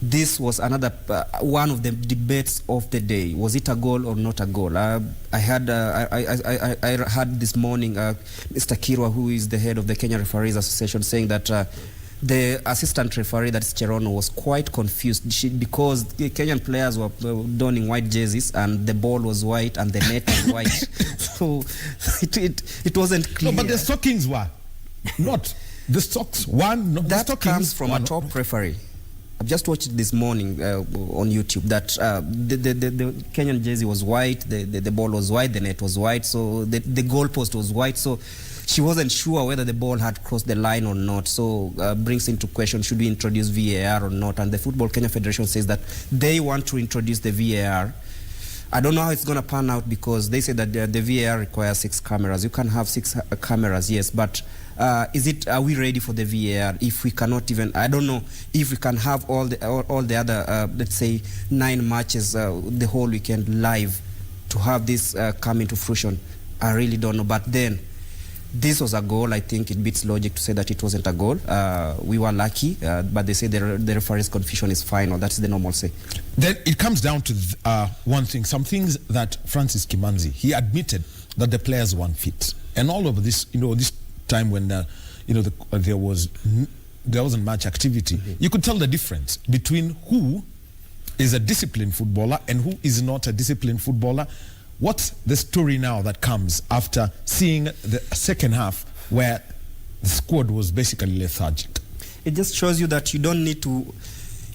This was another one of the debates of the day. Was it a goal or not a goal? I heard this morning Mr. Kirwa, who is the head of the Kenya Referees Association, saying that the assistant referee, that is Cherono, was quite confused because the Kenyan players were donning white jerseys and the ball was white and the net was white. So it wasn't clear. No, but the stockings were not. The socks one. That comes from a top referee. I've just watched it this morning on YouTube that the Kenyan jersey was white, the ball was white, the net was white, so the goalpost was white. So she wasn't sure whether the ball had crossed the line or not. So brings into question, should we introduce VAR or not? And the Football Kenya Federation says that they want to introduce the VAR. I don't know how it's going to pan out, because they say that the VAR requires 6 cameras. You can have 6 cameras, yes, but are we ready for the VAR if we cannot even, I don't know if we can have all the other let's say 9 matches the whole weekend live to have this come into fruition. I really don't know. But then this was a goal. I think it beats logic to say that it wasn't a goal. We were lucky, but they say the referee's confusion is final. That's the normal say. Then it comes down to one thing. Some things that Francis Kimanzi, he admitted that the players weren't fit, and all of this, this time when there wasn't much activity, you could tell the difference between who is a disciplined footballer and who is not a disciplined footballer. What's the story now that comes after seeing the second half where the squad was basically lethargic? It just shows you that you don't need to,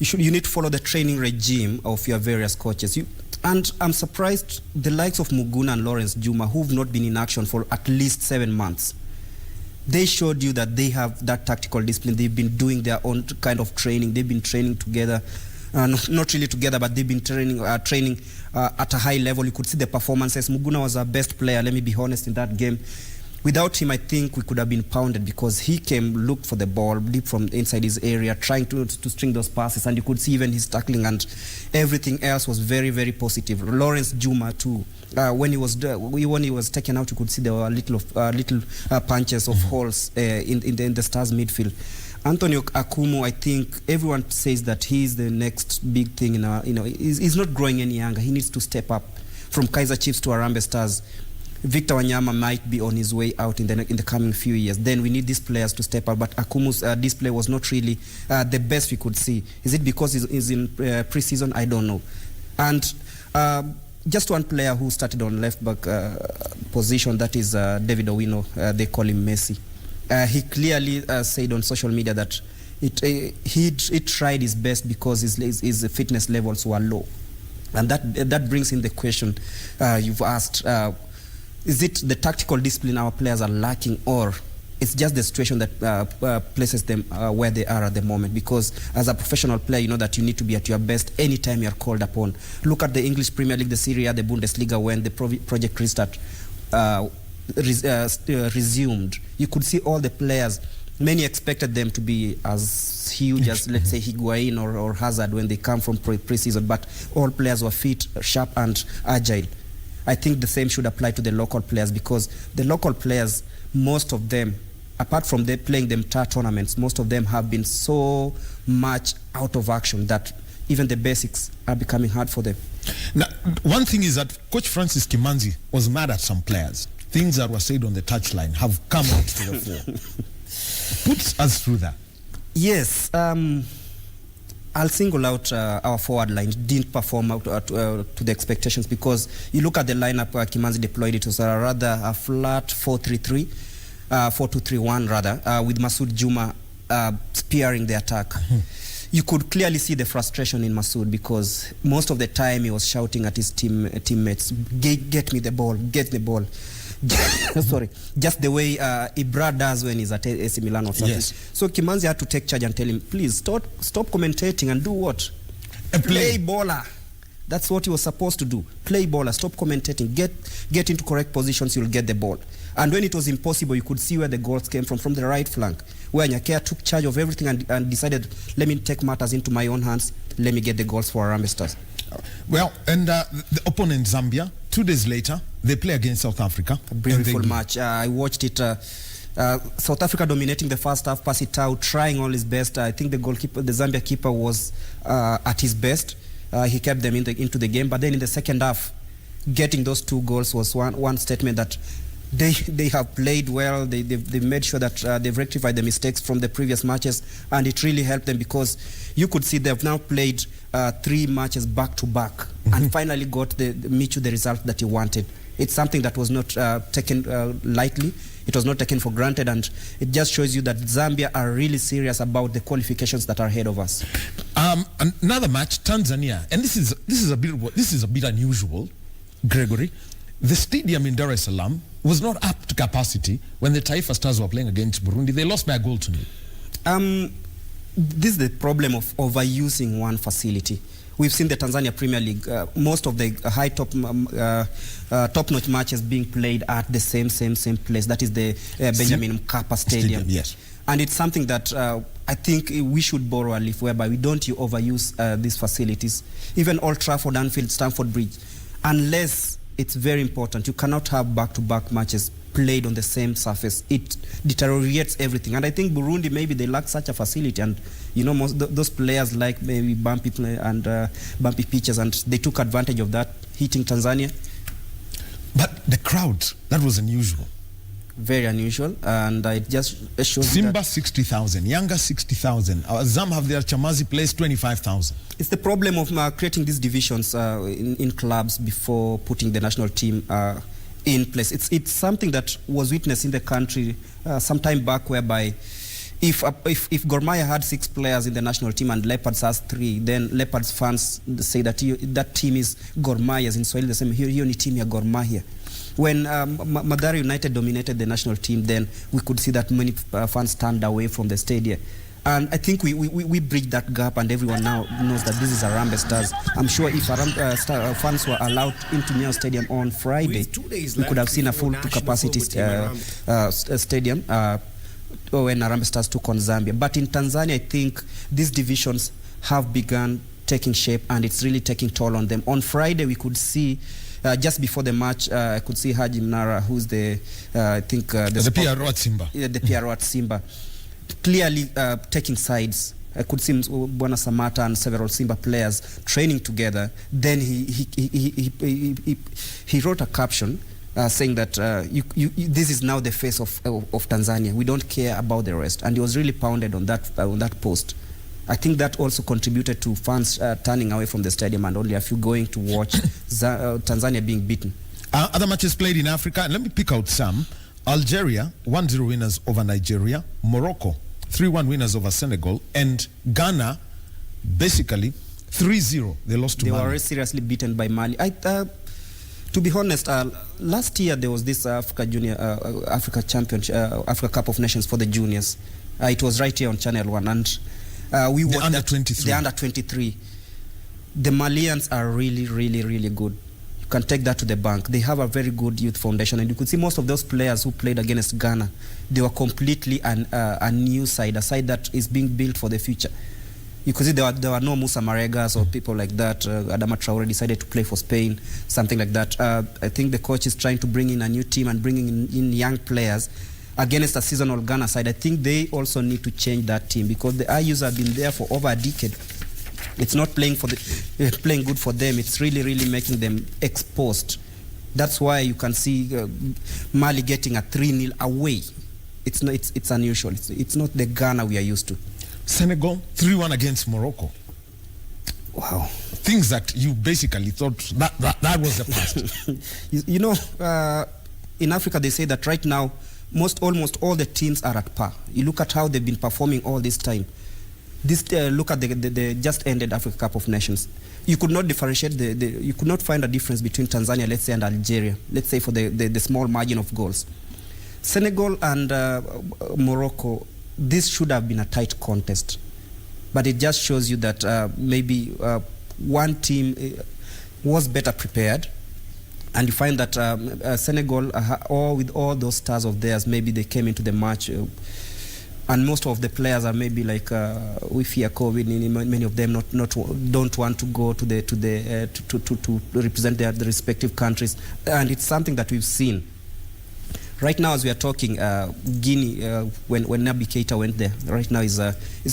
you need to follow the training regime of your various coaches. And I'm surprised the likes of Muguna and Lawrence Juma, who've not been in action for at least 7 months, they showed you that they have that tactical discipline. They've been doing their own kind of training. They've been training together. Not really together, but they've been training at a high level. You could see the performances. Muguna was our best player, let me be honest, in that game. Without him, I think we could have been pounded, because he came, looked for the ball deep from inside his area, trying to string those passes, and you could see even his tackling and everything else was very, very positive. Lawrence Juma too. When he was taken out, you could see there were little punches of holes in the Stars midfield. Antonio Akumu, I think everyone says that he's the next big thing in our, he's not growing any younger. He needs to step up from Kaizer Chiefs to Harambee Stars. Victor Wanyama might be on his way out in the coming few years. Then we need these players to step up. But Akumu's display was not really the best we could see. Is it because he's in pre-season? I don't know. And just one player who started on left back position, that is David Owino. They call him Messi. He clearly said on social media that he tried his best because his fitness levels were low. And that brings in the question you've asked, is it the tactical discipline our players are lacking, or it's just the situation that places them where they are at the moment. Because as a professional player, you know that you need to be at your best anytime you're called upon. Look at the English Premier League, the Serie A, the Bundesliga, when the Project Restart resumed. You could see all the players. Many expected them to be as huge as, let's say, Higuain or Hazard when they come from pre-season, but all players were fit, sharp, and agile. I think the same should apply to the local players, because the local players, most of them, apart from they playing them tournaments, most of them have been so much out of action that even the basics are becoming hard for them. Now, one thing is that Coach Francis Kimanzi was mad at some players. Things that were said on the touchline have come out to the fore. Put us through that. Yes. I'll single out our forward line. Didn't perform out to the expectations, because you look at the lineup Kimanzi deployed, it was rather a flat 4-3-3. 4-2-3-1 rather, with Masood Juma spearing the attack. You could clearly see the frustration in Masood, because most of the time he was shouting at his teammates, get me the ball, get the ball. Sorry, just the way Ibra does when he's at AC Milan or something. Yes. So Kimanzi had to take charge and tell him, please stop commentating and do what? Play baller. That's what he was supposed to do. Play baller, stop commentating, get into correct positions, you'll get the ball. And when it was impossible, you could see where the goals came from the right flank, where Nyakea took charge of everything and decided, let me take matters into my own hands, let me get the goals for Harambee Stars. Well, and the opponent Zambia, 2 days later, they play against South Africa. A beautiful match. I watched it. South Africa dominating the first half, pass it out, trying all his best. I think the Zambia keeper was at his best. He kept them into the game. But then in the second half, getting those 2 goals was one statement that they have played well. They made sure that they've rectified the mistakes from the previous matches, and it really helped them, because you could see they've now played 3 matches back to back, and finally got the Michu the result that he wanted. It's something that was not taken lightly. It was not taken for granted, and it just shows you that Zambia are really serious about the qualifications that are ahead of us. Another match, Tanzania, and this is a bit unusual, Gregory. The stadium in Dar es Salaam was not up to capacity when the Taifa Stars were playing against Burundi. They lost by a goal to nil. This is the problem of overusing one facility. We've seen the Tanzania Premier League, most of the high top-notch matches being played at the same place. That is the Benjamin Mkapa Stadium. Yes. And it's something that I think we should borrow a leaf, whereby we don't overuse these facilities. Even Old Trafford, Anfield, Stamford Bridge, unless it's very important. You cannot have back-to-back matches played on the same surface. It deteriorates everything. And I think Burundi, maybe they lack such a facility. And, you know, those players like maybe bumpy pitches, and they took advantage of that, hitting Tanzania. But the crowd, that was unusual. Very unusual, and it just shows Simba 60,000, Yanga 60,000. Azam have their Chamazi place 25,000. It's the problem of creating these divisions in clubs before putting the national team in place. It's something that was witnessed in the country some time back, whereby if Gor Mahia had 6 players in the national team and Leopards has 3, then Leopards fans say that that team is Gor Mahia's. In Swahili, the same, hiyo ni team ya Gor Mahia. When Mathare United dominated the national team, then we could see that many fans turned away from the stadium. And I think we bridged that gap, and everyone now knows that this is Harambee Stars. I'm sure if fans were allowed into Nyayo Stadium on Friday, we could have seen a full capacity stadium when Harambee Stars took on Zambia. But in Tanzania, I think these divisions have begun taking shape, and it's really taking toll on them. On Friday, we could see just before the match, I could see Haji Mnara, who's the PRO at Simba. Yeah, the PRO at Simba, clearly taking sides. I could see Bwana Samata and several Simba players training together. Then he wrote a caption saying that this is now the face of Tanzania. We don't care about the rest, and he was really pounded on that post. I think that also contributed to fans turning away from the stadium and only a few going to watch Tanzania being beaten. Other matches played in Africa, and let me pick out some. Algeria, 1-0 winners over Nigeria. Morocco, 3-1 winners over Senegal. And Ghana, basically, 3-0. They lost to Mali. They were seriously beaten by Mali. To be honest, last year there was this Africa Championship, Africa Cup of Nations for the juniors. It was right here on Channel 1, and we watched under 23. The under 23. The Malians are really, really, really good. You can take that to the bank. They have a very good youth foundation, and you could see most of those players who played against Ghana, they were completely a new side, a side that is being built for the future. You could see there were no Musa Maregas or people like that. Adama Traore decided to play for Spain, something like that. I think the coach is trying to bring in a new team and bringing in young players against a seasonal Ghana side. I think they also need to change that team because the IUs have been there for over a decade. It's not playing playing good for them. It's really, really making them exposed. That's why you can see Mali getting a 3-0 away. It's unusual. It's not the Ghana we are used to. Senegal 3-1 against Morocco. Wow. Things that you basically thought that was the past. you know, in Africa they say that right now almost all the teams are at par. You look at how they've been performing all this time. Look at the just ended Africa Cup of Nations. You could not differentiate you could not find a difference between Tanzania, let's say, and Algeria, let's say, for the small margin of goals. Senegal and Morocco, this should have been a tight contest, but it just shows you that maybe one team was better prepared, and you find that Senegal, with all those stars of theirs, maybe they came into the match, and most of the players are maybe like we fear COVID. Many of them don't want to go to represent their respective countries, and it's something that we've seen. Right now, as we are talking, Guinea, when Naby Keita went there, right now is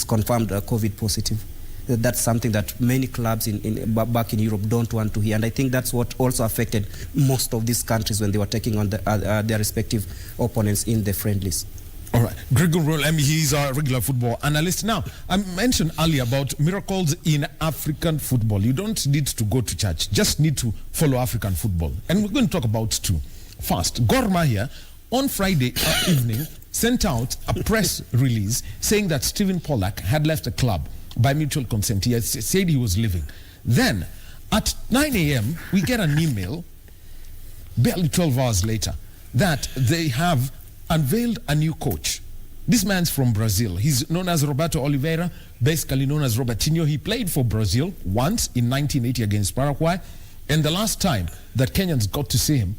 confirmed COVID positive. That's something that many clubs back in Europe don't want to hear, and I think that's what also affected most of these countries when they were taking on their respective opponents in the friendlies. All right, Gregor Roll, he's our regular football analyst. Now, I mentioned earlier about miracles in African football. You don't need to go to church, just need to follow African football. And we're going to talk about two. First, Gor Mahia on Friday evening sent out a press release saying that Stephen Pollack had left the club by mutual consent. He had said he was leaving. Then, at 9 a.m., we get an email, barely 12 hours later, that they have unveiled a new coach. This man's from Brazil. He's known as Roberto Oliveira, basically known as Robertinho. He played for Brazil once in 1980 against Paraguay, and the last time that Kenyans got to see him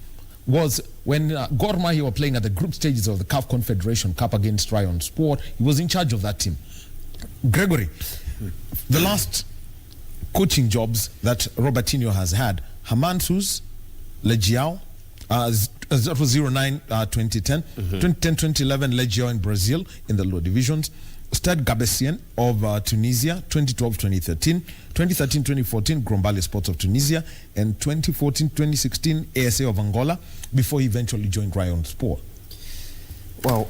was when Gor Mahia were playing at the group stages of the CAF Confederation Cup against Rayon Sport. He was in charge of that team. Gregory, the last coaching jobs that Robertinho has had, Hamansus, Legião, that was 09-2010, 2010-2011 Legião in Brazil in the lower divisions, Stade Gabessien of Tunisia, 2012-2013, 2013-2014 Grombale Sports of Tunisia, and 2014-2016 ASA of Angola, before he eventually joined Rayon Sport. Wow,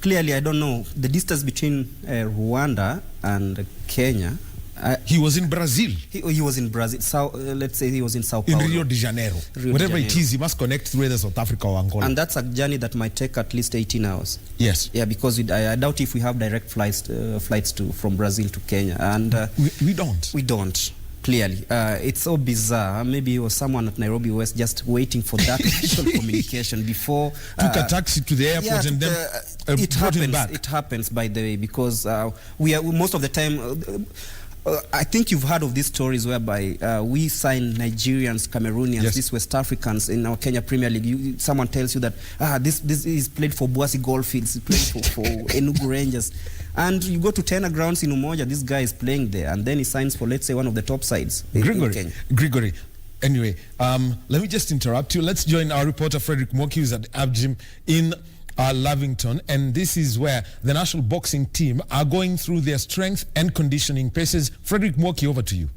clearly I don't know the distance between Rwanda and Kenya. He was in Brazil. He was in Brazil. Let's say he was in Sao Paulo. In Rio de Janeiro. Whatever it is, he must connect through either South Africa or Angola. And that's a journey that might take at least 18 hours. Yes. Yeah, because I doubt if we have direct flights from Brazil to Kenya. And we don't. We don't. Clearly, it's so bizarre. Maybe it was someone at Nairobi West just waiting for that official communication before took a taxi to the airport and then it brought him happens. back. It happens, by the way, because we are most of the time. I think you've heard of these stories whereby we sign Nigerians, Cameroonians, these West Africans in our Kenya Premier League. Someone tells you that this is played for Boise Goldfields, played for Enugu Rangers, and you go to Tena Grounds in Umoja, this guy is playing there, and then he signs for, let's say, one of the top sides in Kenya. Gregory. Anyway, let me just interrupt you. Let's join our reporter Frederick Mwoki, who's at the Ab Gym in Lavington, and this is where the national boxing team are going through their strength and conditioning paces. Frederick Mwoki, over to you.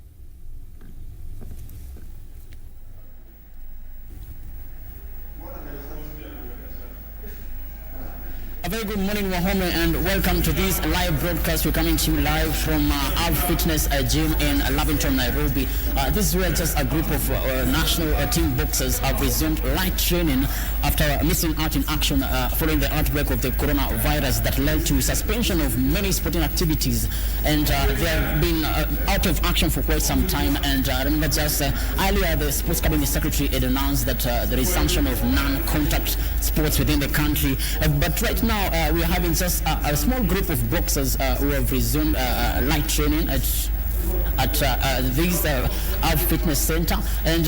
A very good morning, Wahome, and welcome to this live broadcast. We're coming to you live from our fitness gym in Lavington, Nairobi. This is where just a group of national team boxers have resumed light training after missing out in action following the outbreak of the coronavirus that led to suspension of many sporting activities. And they have been out of action for quite some time. And remember just earlier, the Sports Cabinet Secretary had announced that there is sanction of non-contact sports within the country. But right now, we are having just a small group of boxers who have resumed light training at this our fitness center, and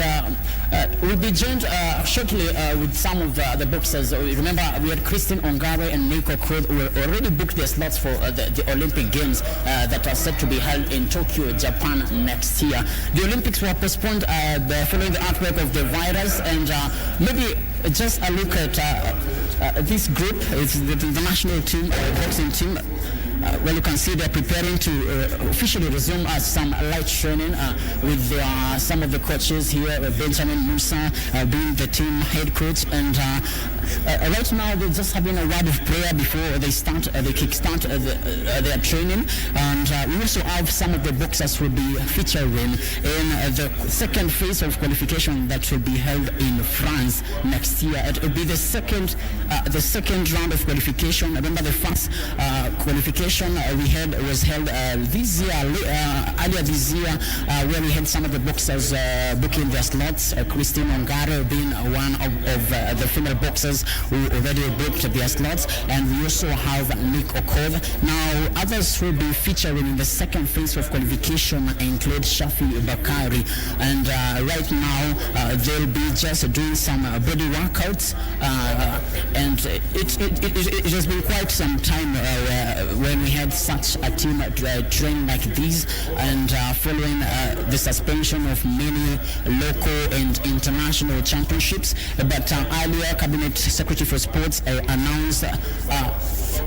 we'll be joined shortly with some of the boxers. Remember, we had Christine Ongare and Nico Kroth who already booked their slots for the Olympic Games that are set to be held in Tokyo, Japan next year. The Olympics were postponed following the outbreak of the virus, and maybe just a look at this group. It's the national team, boxing team. Well, you can see they're preparing to officially resume some light training with some of the coaches here, Benjamin Musa being the team head coach, and right now they're just having a word of prayer before they kickstart their training. And we also have some of the boxers who will be featuring in the second phase of qualification that will be held in France next year. It will be the second round of qualification. Remember, the first qualification we had was held this year, earlier this year, where we had some of the boxers booking their slots. Christine Ongare being one of the female boxers who already booked their slots, and we also have Nick Okoth. Now, others will be featuring in the second phase of qualification include Shafi Bakari, and right now they'll be just doing some body workouts, and it has been quite some time when we had such a team train like this, and following the suspension of many local and international championships. But earlier, Cabinet Secretary for Sports announced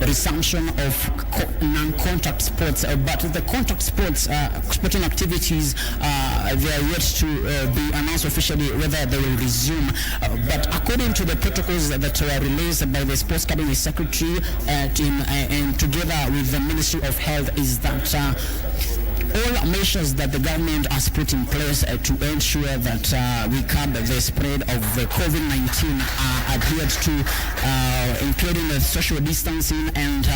resumption of non-contact sports, but the contact sports, sporting activities, they are yet to be announced officially whether they will resume. But according to the protocols that were released by the Sports Cabinet Secretary and together with the Ministry of Health, is that all measures that the government has put in place to ensure that we curb the spread of the COVID-19 are adhered to, including the social distancing and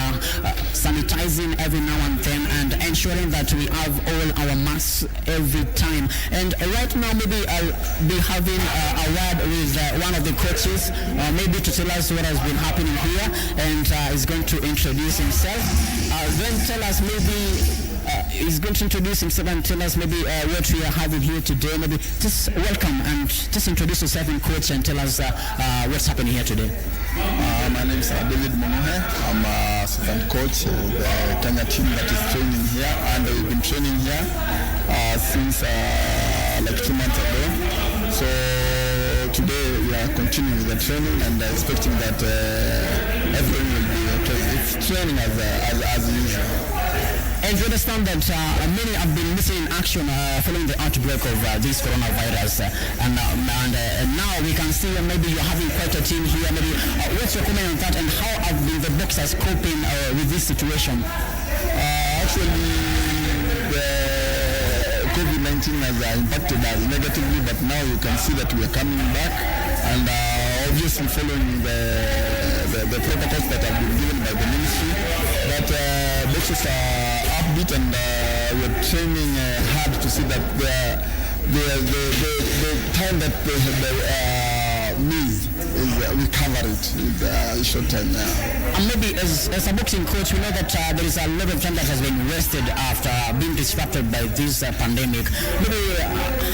sanitizing every now and then, and ensuring that we have all our masks every time. And right now, maybe I'll be having a word with one of the coaches, maybe to tell us what has been happening here, and he's going to introduce himself. Then tell us maybe he's going to introduce himself and tell us maybe what we are having here today. Maybe just welcome and just introduce yourself in coach and tell us what's happening here today. My name is David Momohe. I'm an assistant coach of the Kenya team that is training here, and we've been training here since like 2 months ago. So today we are continuing the training and expecting that everyone will be okay. It's training as usual. And we understand that many have been missing in action following the outbreak of this coronavirus. And now we can see maybe you're having quite a team here. Maybe what's your comment on that, and how have been the boxers coping with this situation? Actually, the COVID-19 has impacted us negatively, but now you can see that we are coming back, and obviously following the protocols that have been given by the ministry. But boxers are upbeat, and we're training hard to see that the time that they have missed is we cover it with a short time now. And maybe as a boxing coach, we know that there is a lot of time that has been wasted after being disrupted by this pandemic. Maybe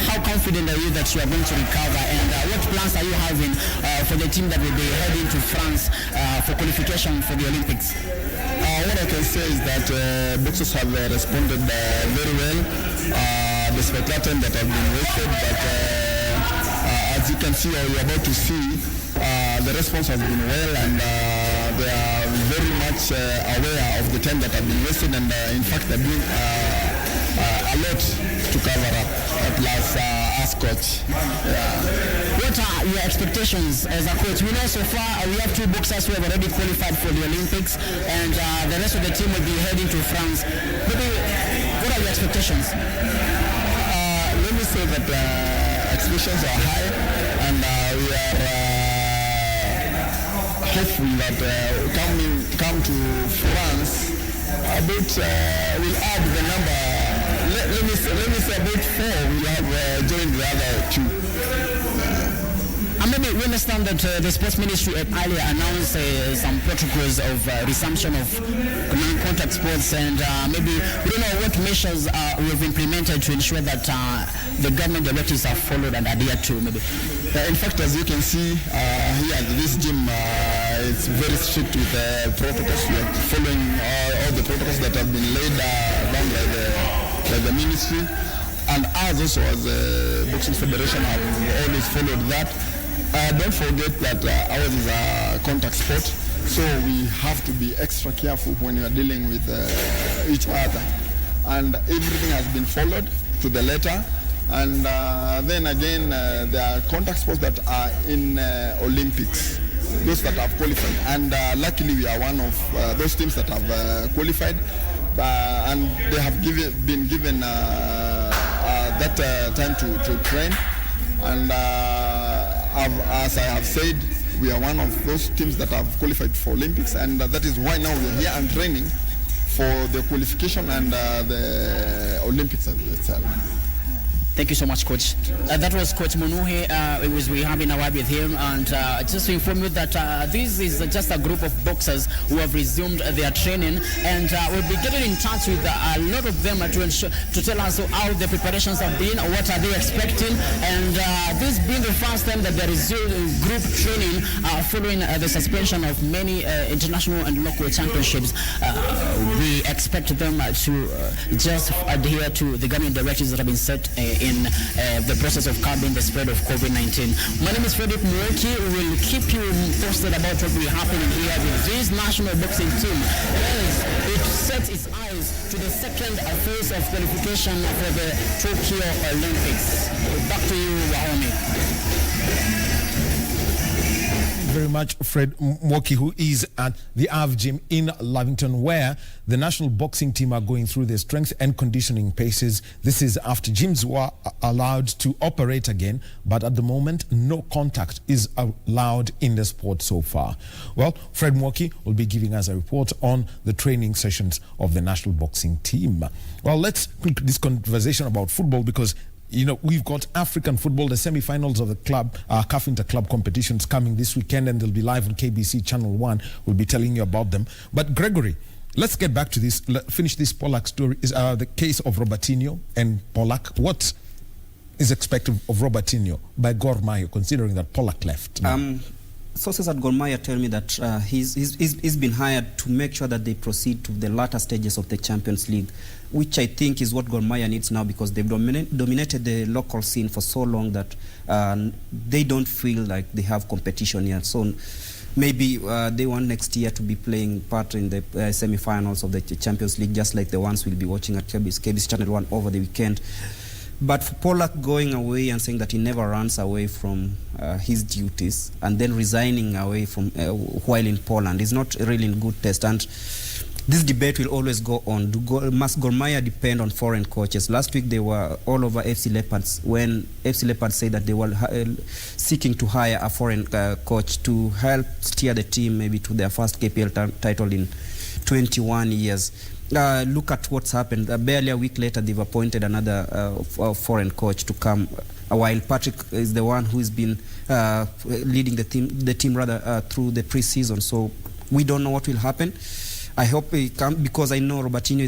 how confident are you that you are going to recover, and what plans are you having for the team that will be heading to France for qualification for the Olympics? What I can say is that boxers have responded very well, despite that time that have been wasted. But as you can see, or you're about to see, the response has been well, and they are very much aware of the time that have been wasted, and in fact they're doing a lot to cover up, plus as coach. What what are your expectations as a coach? We know so far we have 2 boxers who have already qualified for the Olympics, and the rest of the team will be heading to France. Maybe, what are your expectations? Let me say that expectations are high, and we are hopeful that come to France, we'll add the number. Let me say about 4 will have joined the other 2. And maybe we understand that the Sports Ministry earlier announced some protocols of resumption of non-contact sports, and maybe we don't know what measures we've implemented to ensure that the government directives are followed and adhered to. Maybe. In fact, as you can see here at this gym, it's very strict with protocols. We are following all the protocols that have been laid down by the ministry, and us also as a boxing federation have always followed that. Don't forget that ours is a contact sport, so we have to be extra careful when we are dealing with each other. And everything has been followed to the letter. And then again, there are contact sports that are in Olympics, those that have qualified. And luckily, we are one of those teams that have qualified, and they have been given that time to train. And as I have said, we are one of those teams that have qualified for Olympics, and that is why now we are here and training for the qualification and the Olympics itself. Thank you so much, Coach. That was Coach Monuhe. We having a word with him, and just to inform you that this is just a group of boxers who have resumed their training, and we'll be getting in touch with a lot of them to tell us how the preparations have been, what are they expecting, and this being the first time that there is group training following the suspension of many international and local championships. We expect them to just adhere to the government directives that have been set in the process of curbing the spread of COVID-19. My name is Frederick Mwoki. We will keep you posted about what will be happening here with this national boxing team as it sets its eyes to the second phase of qualification for the Tokyo Olympics. Back to you, Wahome. Very much, Fred Mwoki, who is at the AV Gym in Lavington, where the national boxing team are going through their strength and conditioning paces. This is after gyms were allowed to operate again, but at the moment, no contact is allowed in the sport so far. Well, Fred Mwoki will be giving us a report on the training sessions of the national boxing team. Well, let's conclude this conversation about football, because you know, we've got African football, the semi-finals of the club, CAF Inter-Club competitions coming this weekend, and they'll be live on KBC Channel 1. We'll be telling you about them. But Gregory, let's get back to this, finish this Pollack story. Is the case of Robertinho and Pollack. What is expected of Robertinho by Gor Mahia, considering that Pollack left? Sources at Gor Mahia tell me that he's been hired to make sure that they proceed to the latter stages of the Champions League, which I think is what Gor Mahia needs now, because they've dominated the local scene for so long that they don't feel like they have competition yet. So maybe they want next year to be playing part in the semi-finals of the Champions League, just like the ones we'll be watching at KBC Channel 1 over the weekend. But for Pollack going away and saying that he never runs away from his duties and then resigning away from while in Poland is not really in good taste. And this debate will always go on. Must Gor Mahia depend on foreign coaches? Last week they were all over FC Leopards when FC Leopards said that they were seeking to hire a foreign coach to help steer the team maybe to their first KPL title in 21 years. Look at what's happened. Barely a week later, they've appointed another foreign coach to come, while Patrick is the one who's been leading the team through the pre-season. So we don't know what will happen. I hope he comes, because I know Robertinho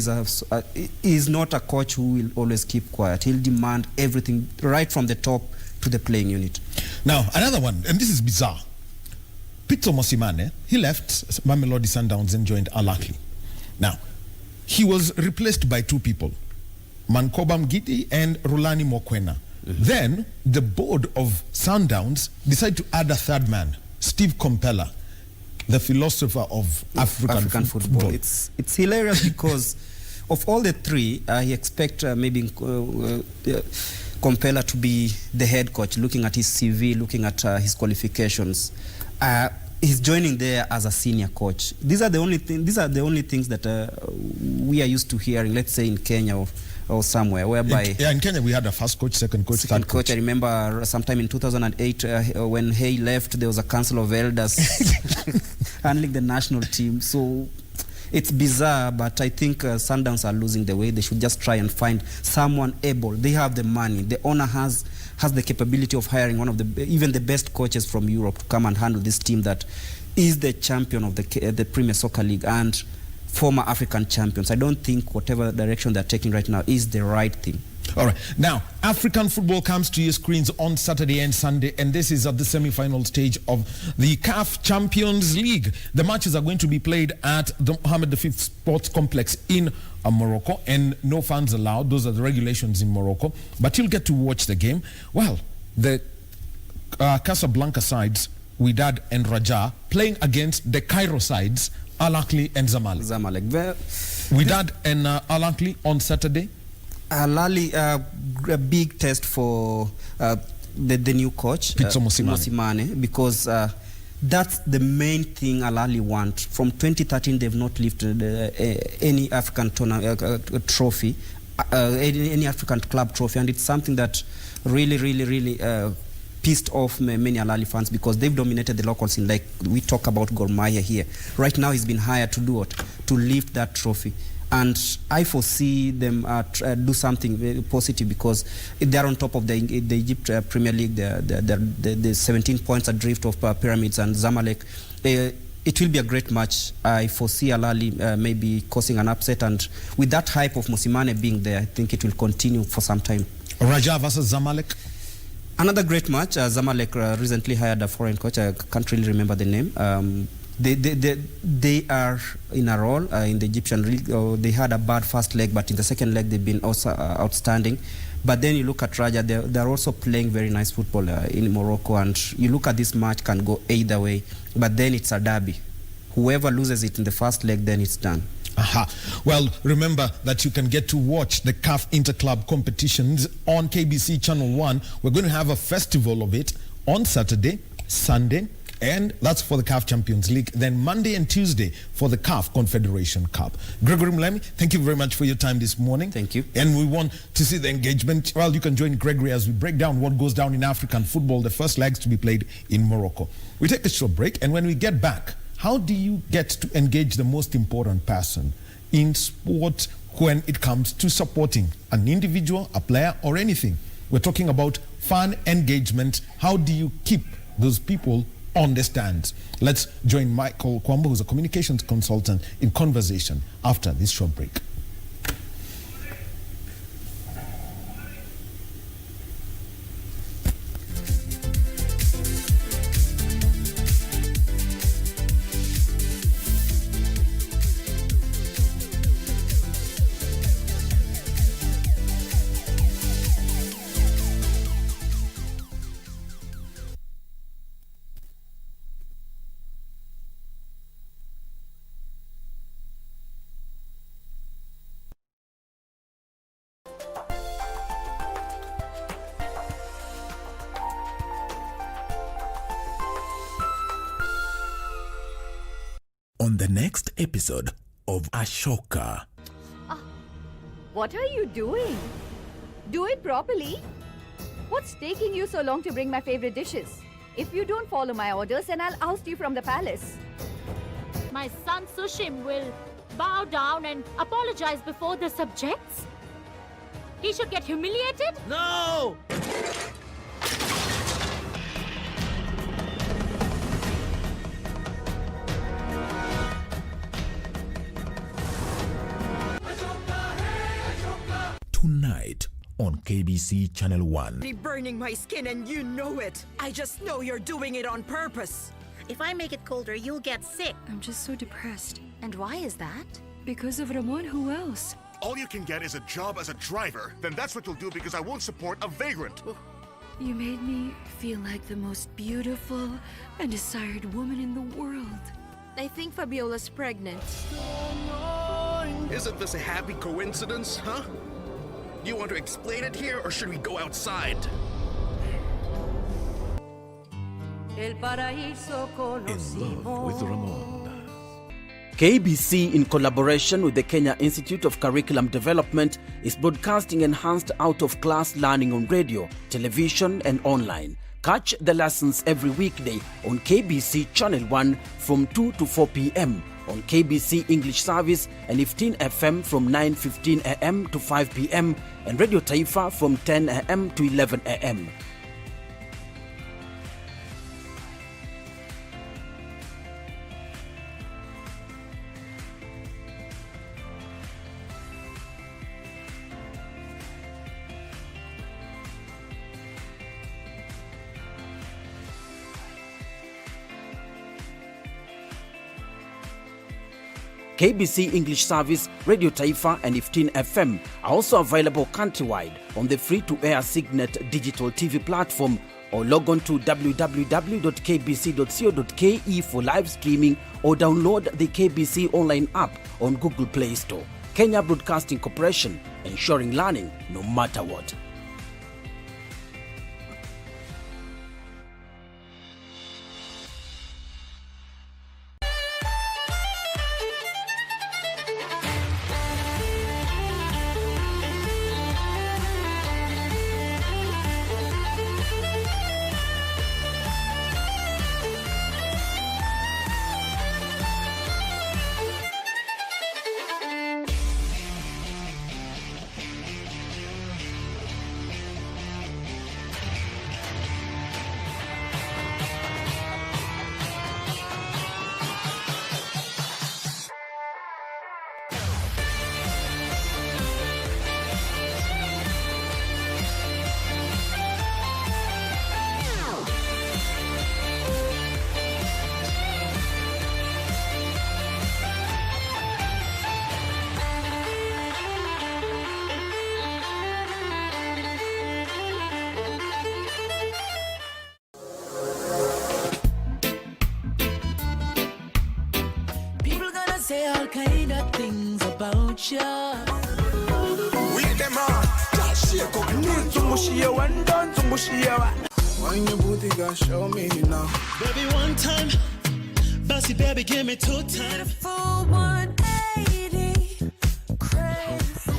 is not a coach who will always keep quiet. He'll demand everything right from the top to the playing unit. Now, another one, and this is bizarre. Pitso Mosimane, he left Mamelodi Sundowns and joined Al Ahly. Now, he was replaced by 2 people, Mankoba Mgidi and Rulani Mokwena. Then the board of Sundowns decided to add a 3rd man, Steve Kompella, the philosopher of African football. It's hilarious because of all the 3, I expect maybe Kompela to be the head coach, looking at his CV, looking at his qualifications. He's joining there as a senior coach. These are the only things that we are used to hearing, let's say in Kenya or somewhere, whereby... In Kenya we had a first coach, second coach, third coach. I remember sometime in 2008 when Hay left, there was a council of elders handling the national team. So it's bizarre, but I think Sundowns are losing the way. They should just try and find someone able. They have the money. The owner has the capability of hiring one of even the best coaches from Europe to come and handle this team that is the champion of the Premier Soccer League and former African champions. I don't think whatever direction they're taking right now is the right thing. All right. Now, African football comes to your screens on Saturday and Sunday, and this is at the semi-final stage of the CAF Champions League. The matches are going to be played at the Mohammed V Sports Complex in Morocco, and no fans allowed. Those are the regulations in Morocco, but you'll get to watch the game. Well, the Casablanca sides, Wydad and Raja, playing against the Cairo sides, Al Ahly and Zamalek. Wydad and Al Ahly on Saturday. Al Ahly, a big test for the new coach, Pitso Mosimane, because that's the main thing Al Ahly want. From 2013, they've not lifted any African trophy, any African club trophy, and it's something that really pissed off many Al Ahly fans because they've dominated the local scene. Like we talk about Gor Mahia here. Right now, he's been hired to do what? To lift that trophy. And I foresee them do something positive because they're on top of the Egypt Premier League. The 17 points adrift of Pyramids and Zamalek. It will be a great match. I foresee Al Ahly maybe causing an upset, and with that hype of Mosimane being there, I think it will continue for some time. Raja versus Zamalek. Another great match. Zamalek recently hired a foreign coach. I can't really remember the name. They are in a role in the Egyptian league. They had a bad first leg, but in the second leg they've been also outstanding. But then you look at Raja, they're also playing very nice football in Morocco, and you look at this match can go either way. But then it's a derby. Whoever loses it in the first leg, then it's done. Aha. Well, remember that you can get to watch the CAF Interclub competitions on KBC Channel 1. We're going to have a festival of it on Saturday, Sunday, and that's for the CAF Champions League. Then Monday and Tuesday for the CAF Confederation Cup. Gregory Mlemi, thank you very much for your time this morning. Thank you. And we want to see the engagement. Well, you can join Gregory as we break down what goes down in African football, the first legs to be played in Morocco. We take a short break, and when we get back, how do you get to engage the most important person in sport when it comes to supporting an individual, a player, or anything? We're talking about fan engagement. How do you keep those people on the stands? Let's join Michael Kwambo, who's a communications consultant, in conversation after this short break. On the next episode of Ashoka. What are you doing? Do it properly. What's taking you so long to bring my favorite dishes? If you don't follow my orders, then I'll oust you from the palace. My son Sushim will bow down and apologize before the subjects? He should get humiliated? No! Tonight on KBC Channel 1. You're burning my skin and you know it. I just know you're doing it on purpose. If I make it colder, you'll get sick. I'm just so depressed. And why is that? Because of Ramon, who else? All you can get is a job as a driver. Then that's what you'll do because I won't support a vagrant. You made me feel like the most beautiful and desired woman in the world. I think Fabiola's pregnant. Isn't this a happy coincidence, huh? Do you want to explain it here, or should we go outside? In love with Ramon. KBC, in collaboration with the Kenya Institute of Curriculum Development, is broadcasting enhanced out-of-class learning on radio, television and online. Catch the lessons every weekday on KBC Channel 1 from 2 to 4 p.m. on KBC English Service and 15 FM from 9:15 a.m. to 5 p.m. and Radio Taifa from 10 a.m. to 11 a.m. KBC English Service, Radio Taifa and 15 FM are also available countrywide on the free-to-air Signet digital TV platform, or log on to www.kbc.co.ke for live streaming, or download the KBC Online app on Google Play Store. Kenya Broadcasting Corporation, ensuring learning no matter what. Say all kind of things about you. With them on, just shake up. Need to mush you and done to mush you. When your booty got show me now. Baby, one time, bossy baby, give me 2 times. Full 180, crazy.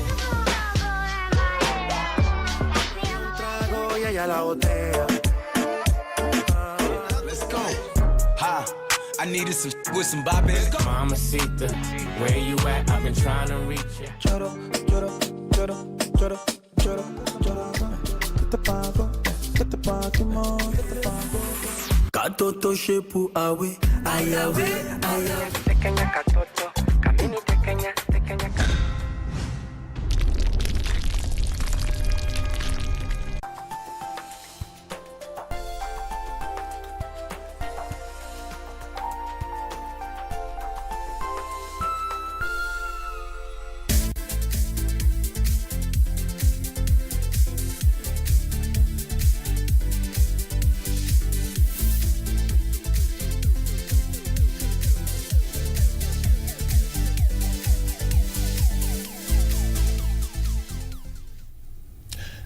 Trago ya la botella. Let's go. Ha. I needed some with some bop in it. Mamacita, where you at? I've been trying to reach you. Choro, choro, choro, choro, choro, choro. Get the pago, get the pago, get the pago. Katoto shepu awe, ayawe, ayawe. Tekenya katoto, kamini tekenya, tekenya katoto.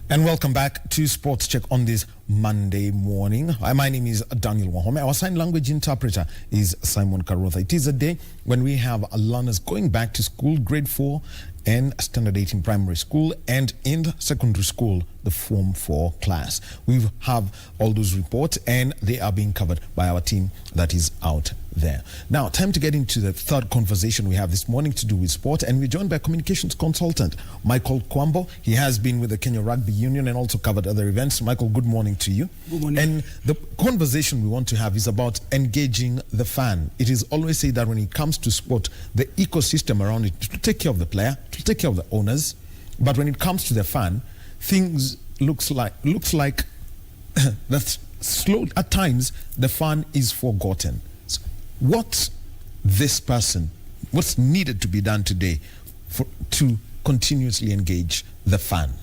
And welcome back to Sports Check on this Monday morning. My name is Daniel Wahome. Our sign language interpreter is Simon Karotha. It is a day when we have learners going back to school, grade 4 and standard 8 in primary school, and in secondary school, the Form 4 class. We have all those reports and they are being covered by our team that is out there. Now, time to get into the third conversation we have this morning to do with sport, and we're joined by communications consultant Michael Kwambo. He has been with the Kenya Rugby Union and also covered other events. Michael, good morning to you. Good morning. And the conversation we want to have is about engaging the fan. It is always said that when it comes to sport, the ecosystem around it to take care of the player, to take care of the owners, but when it comes to the fan, things looks like that slow at times the fan is forgotten. So what's needed to be done today to continuously engage the fan?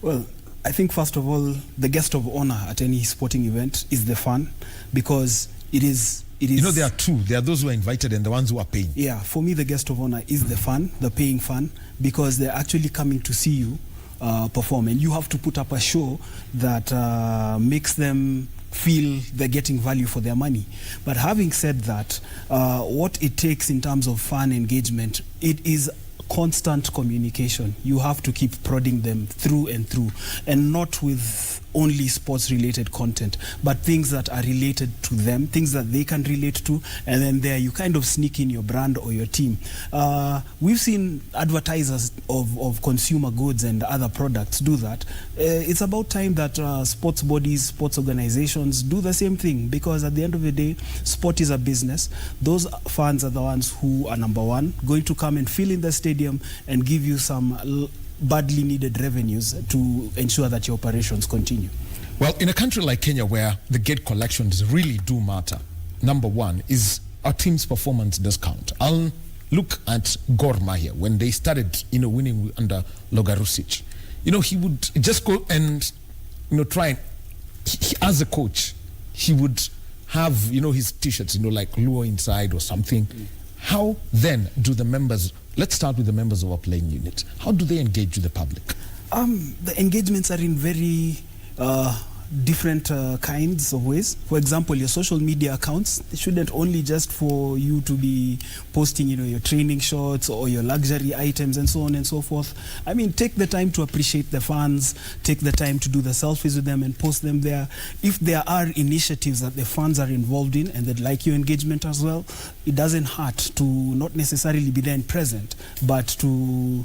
Well, I think first of all, the guest of honor at any sporting event is the fan, because it is. You know, there are two. There are those who are invited and the ones who are paying. Yeah, for me, the guest of honor is the fan, the paying fan, because they're actually coming to see you perform, and you have to put up a show that makes them feel they're getting value for their money. But having said that, what it takes in terms of fan engagement, it is constant communication. You have to keep prodding them through and through, and not with only sports related content, but things that are related to them, things that they can relate to, and then there you kind of sneak in your brand or your team. We've seen advertisers of consumer goods and other products do that. It's about time that sports bodies, sports organizations do the same thing, because at the end of the day, sport is a business. Those fans are the ones who are, number one, going to come and fill in the stadium and give you some badly needed revenues to ensure that your operations continue. Well, in a country like Kenya, where the gate collections really do matter, number one is our team's performance does count. I'll look at Gor Mahia when they started, winning under Logarusic. He would just go and, try and, as a coach, he would have, his t-shirts, like Luo inside or something. How then do the members, let's start with the members of our playing unit, how do they engage with the public? The engagements are in very different kinds of ways. For example, your social media accounts, they shouldn't only just for you to be posting, your training shots or your luxury items and so on and so forth. I mean, take the time to appreciate the fans, take the time to do the selfies with them and post them there. If there are initiatives that the fans are involved in and they'd like your engagement as well, it doesn't hurt to not necessarily be there and present, but to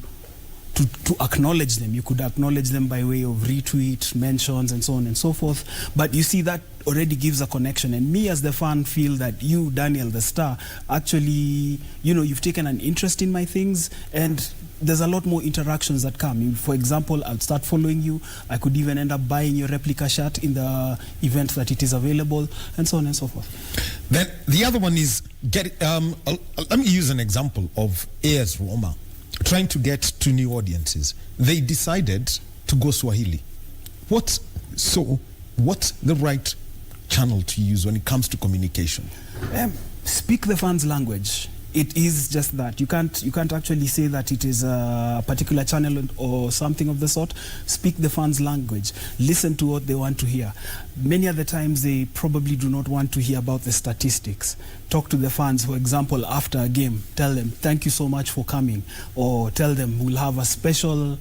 acknowledge them. You could acknowledge them by way of retweet, mentions, and so on and so forth. But you see, that already gives a connection. And me as the fan feel that you, Daniel, the star, actually, you've taken an interest in my things, and there's a lot more interactions that come. For example, I'll start following you. I could even end up buying your replica shirt in the event that it is available, and so on and so forth. Then the other one is, let me use an example of AS Roma trying to get to new audiences. They decided to go Swahili. What's the right channel to use when it comes to communication? Speak the fans' language. It is just that. You can't actually say that it is a particular channel or something of the sort. Speak the fans' language. Listen to what they want to hear. Many other times they probably do not want to hear about the statistics. Talk to the fans, for example, after a game. Tell them, thank you so much for coming. Or tell them, we'll have a special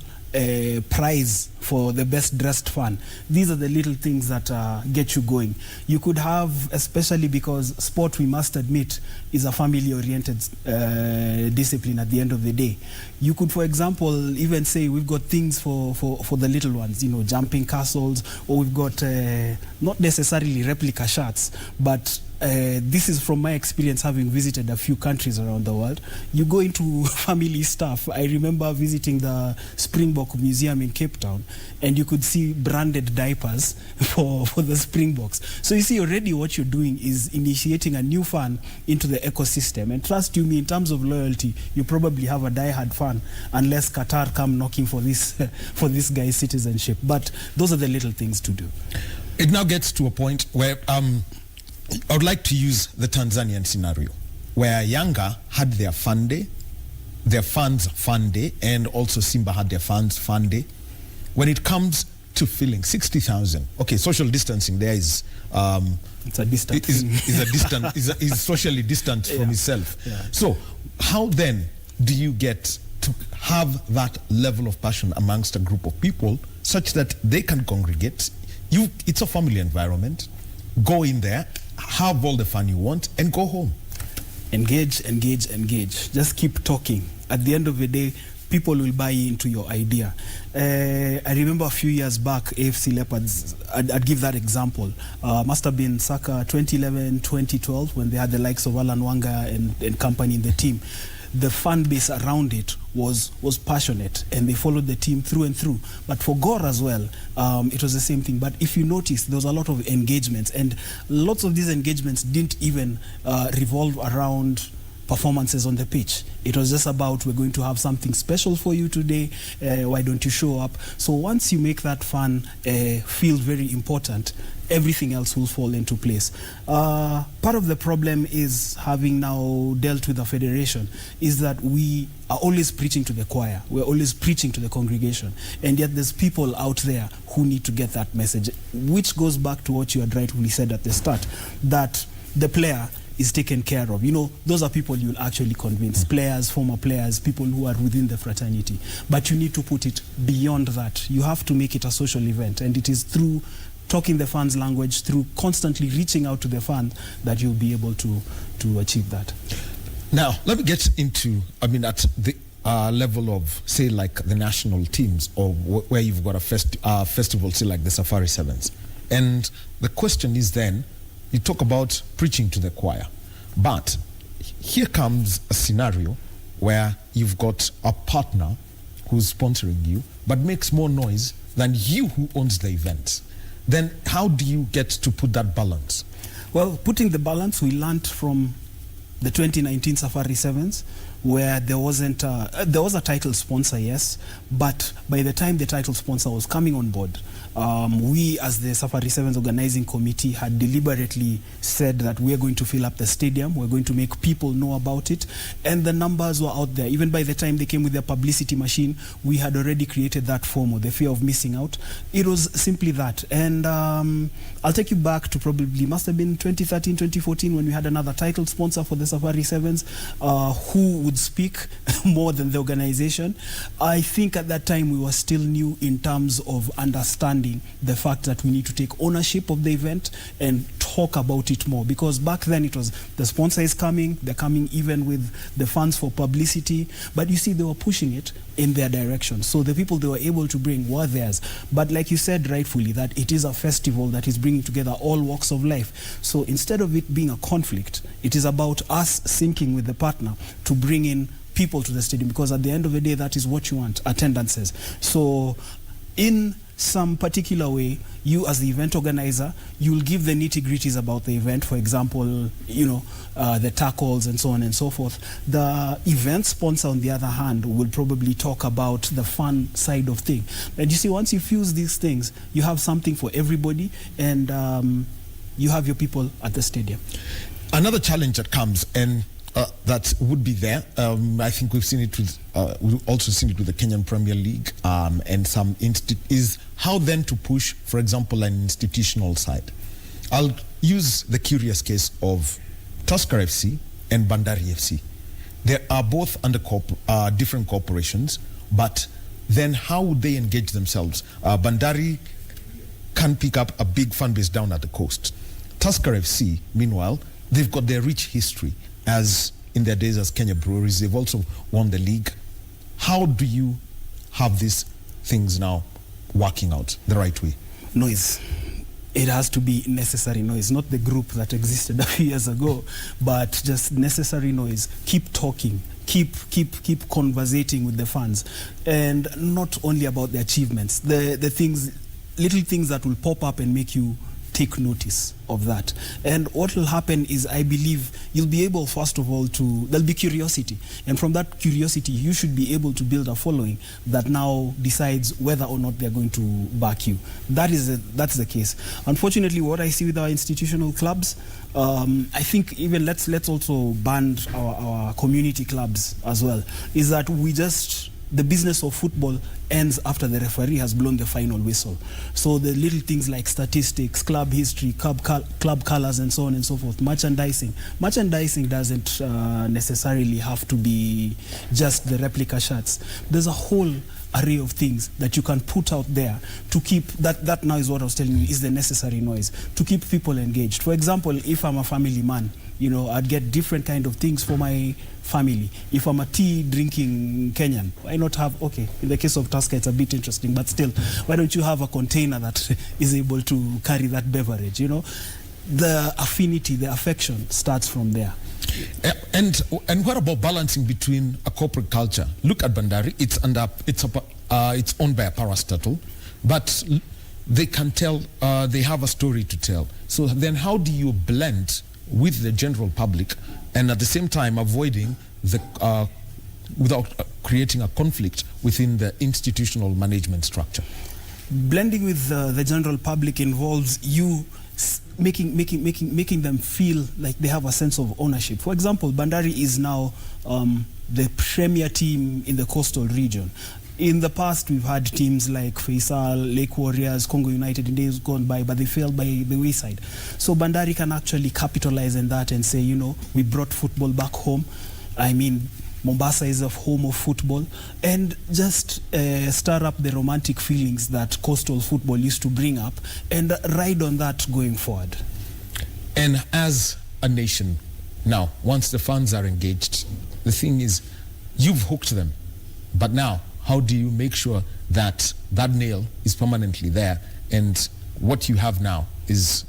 prize for the best dressed fan. These are the little things that get you going. You could have, especially because sport, we must admit, is a family oriented discipline at the end of the day. You could, for example, even say we've got things for the little ones, jumping castles, or we've got not necessarily replica shirts, but this is from my experience having visited a few countries around the world. You go into family stuff. I remember visiting the Springbok Museum in Cape Town, and you could see branded diapers for the Springboks. So you see, already what you're doing is initiating a new fan into the ecosystem. And trust you me, in terms of loyalty, you probably have a diehard fan, unless Qatar come knocking for this guy's citizenship. But those are the little things to do. It now gets to a point where I would like to use the Tanzanian scenario, where Yanga had their fan day, their fans' fan day, and also Simba had their fans' fan day. When it comes to filling 60,000, okay, social distancing there is it's a distant is socially distant from itself. Yeah. So how then do you get to have that level of passion amongst a group of people such that they can congregate? It's a family environment. Go in there, have all the fun you want, and go home. Engage. Just keep talking. At the end of the day, people will buy into your idea. I remember a few years back, AFC Leopards, I'd give that example. Must have been circa 2011, 2012, when they had the likes of Alan Wanga and company in the team. The fan base around it was passionate, and they followed the team through and through. But for Gor as well, it was the same thing. But if you notice, there was a lot of engagements, and lots of these engagements didn't even revolve around performances on the pitch. It was just about, we're going to have something special for you today, why don't you show up? So once you make that fun feel very important, everything else will fall into place. Part of the problem is, having now dealt with the federation, is that we are always preaching to the choir. We're always preaching to the congregation. And yet there's people out there who need to get that message, which goes back to what you had rightfully said at the start, that the player is taken care of. You know, those are people you'll actually convince. Players, former players, people who are within the fraternity. But you need to put it beyond that. You have to make it a social event. And it is through talking the fans' language, through constantly reaching out to the fans, that you'll be able to achieve that. Now, let me get into, at the level of, say, like the national teams, or where you've got a festival, say, like the Safari Sevens. And the question is then, you talk about preaching to the choir, but here comes a scenario where you've got a partner who's sponsoring you, but makes more noise than you who owns the event. Then how do you get to put that balance? Well, putting the balance, we learned from the 2019 Safari Sevens, where there wasn't there was a title sponsor, yes, but by the time the title sponsor was coming on board, we as the Safari Sevens organizing committee had deliberately said that we are going to fill up the stadium, we're going to make people know about it, and the numbers were out there. Even by the time they came with their publicity machine, we had already created that FOMO, the fear of missing out. It was simply that. And I'll take you back to probably, must have been 2013, 2014, when we had another title sponsor for the Safari Sevens, who would speak more than the organization. I think at that time we were still new in terms of understanding the fact that we need to take ownership of the event and talk about it more, because back then it was the sponsor is coming, they're coming even with the funds for publicity, but you see they were pushing it in their direction. So the people they were able to bring were theirs. But like you said rightfully, that it is a festival that is bringing together all walks of life. So instead of it being a conflict, it is about us syncing with the partner to bring in people to the stadium, because at the end of the day, that is what you want, attendances. So in some particular way, you as the event organizer, you'll give the nitty-gritties about the event, for example, you know, the tackles and so on and so forth. The event sponsor, on the other hand, will probably talk about the fun side of things. And you see, once you fuse these things, you have something for everybody, and you have your people at the stadium. Another challenge that comes, and that would be there. I think we've seen it with, we've also seen it with the Kenyan Premier League and some is how then to push, for example, an institutional side. I'll use the curious case of Tusker FC and Bandari FC. They are both under different corporations, but then how would they engage themselves? Bandari can pick up a big fan base down at the coast. Tusker FC, meanwhile, they've got their rich history as in their days as Kenya Breweries. They've also won the league. How do you have these things now working out the right way? Noise. It has to be necessary noise, not the group that existed a few years ago, but just necessary noise. Keep talking, keep conversating with the fans, and not only about the achievements, the things, little things that will pop up and make you take notice of that. And what will happen is, I believe, you'll be able, first of all, there'll be curiosity. And from that curiosity, you should be able to build a following that now decides whether or not they're going to back you. That's the case. Unfortunately, what I see with our institutional clubs, I think even let's also band our community clubs as well, is that the business of football ends after the referee has blown the final whistle. So the little things like statistics, club history, club colors, and so on and so forth, merchandising doesn't necessarily have to be just the replica shirts. There's a whole array of things that you can put out there to keep that now is what I was telling you, is the necessary noise to keep people engaged. For example, if I'm a family man, you know, I'd get different kind of things for my family. If I'm a tea drinking Kenyan, why not have, okay, in the case of Tusker it's a bit interesting, but still, why don't you have a container that is able to carry that beverage, you know? The affinity, the affection starts from there. And what about balancing between a corporate culture? Look at Bandari, it's owned by a parastatal, but they can tell, they have a story to tell. So then how do you blend with the general public, and at the same time avoiding the without creating a conflict within the institutional management structure? Blending with the general public involves you making them feel like they have a sense of ownership. For example, Bandari is now the premier team in the coastal region. In the past, we've had teams like Faisal, Lake Warriors, Congo United in days gone by, but they fell by the wayside. So Bandari can actually capitalize on that and say, you know, we brought football back home. I mean, Mombasa is a home of football, and just stir up the romantic feelings that coastal football used to bring up and ride on that going forward. And as a nation, now, once the fans are engaged, the thing is, you've hooked them, but now, how do you make sure that that nail is permanently there and what you have now is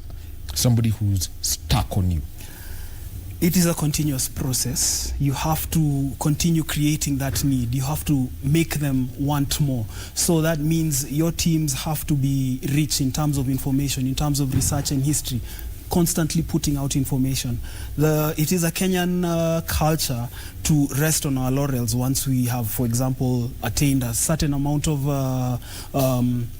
somebody who's stuck on you? It is a continuous process. You have to continue creating that need. You have to make them want more. So that means your teams have to be rich in terms of information, in terms of research and history, constantly putting out information. It is a Kenyan culture to rest on our laurels once we have, for example, attained a certain amount of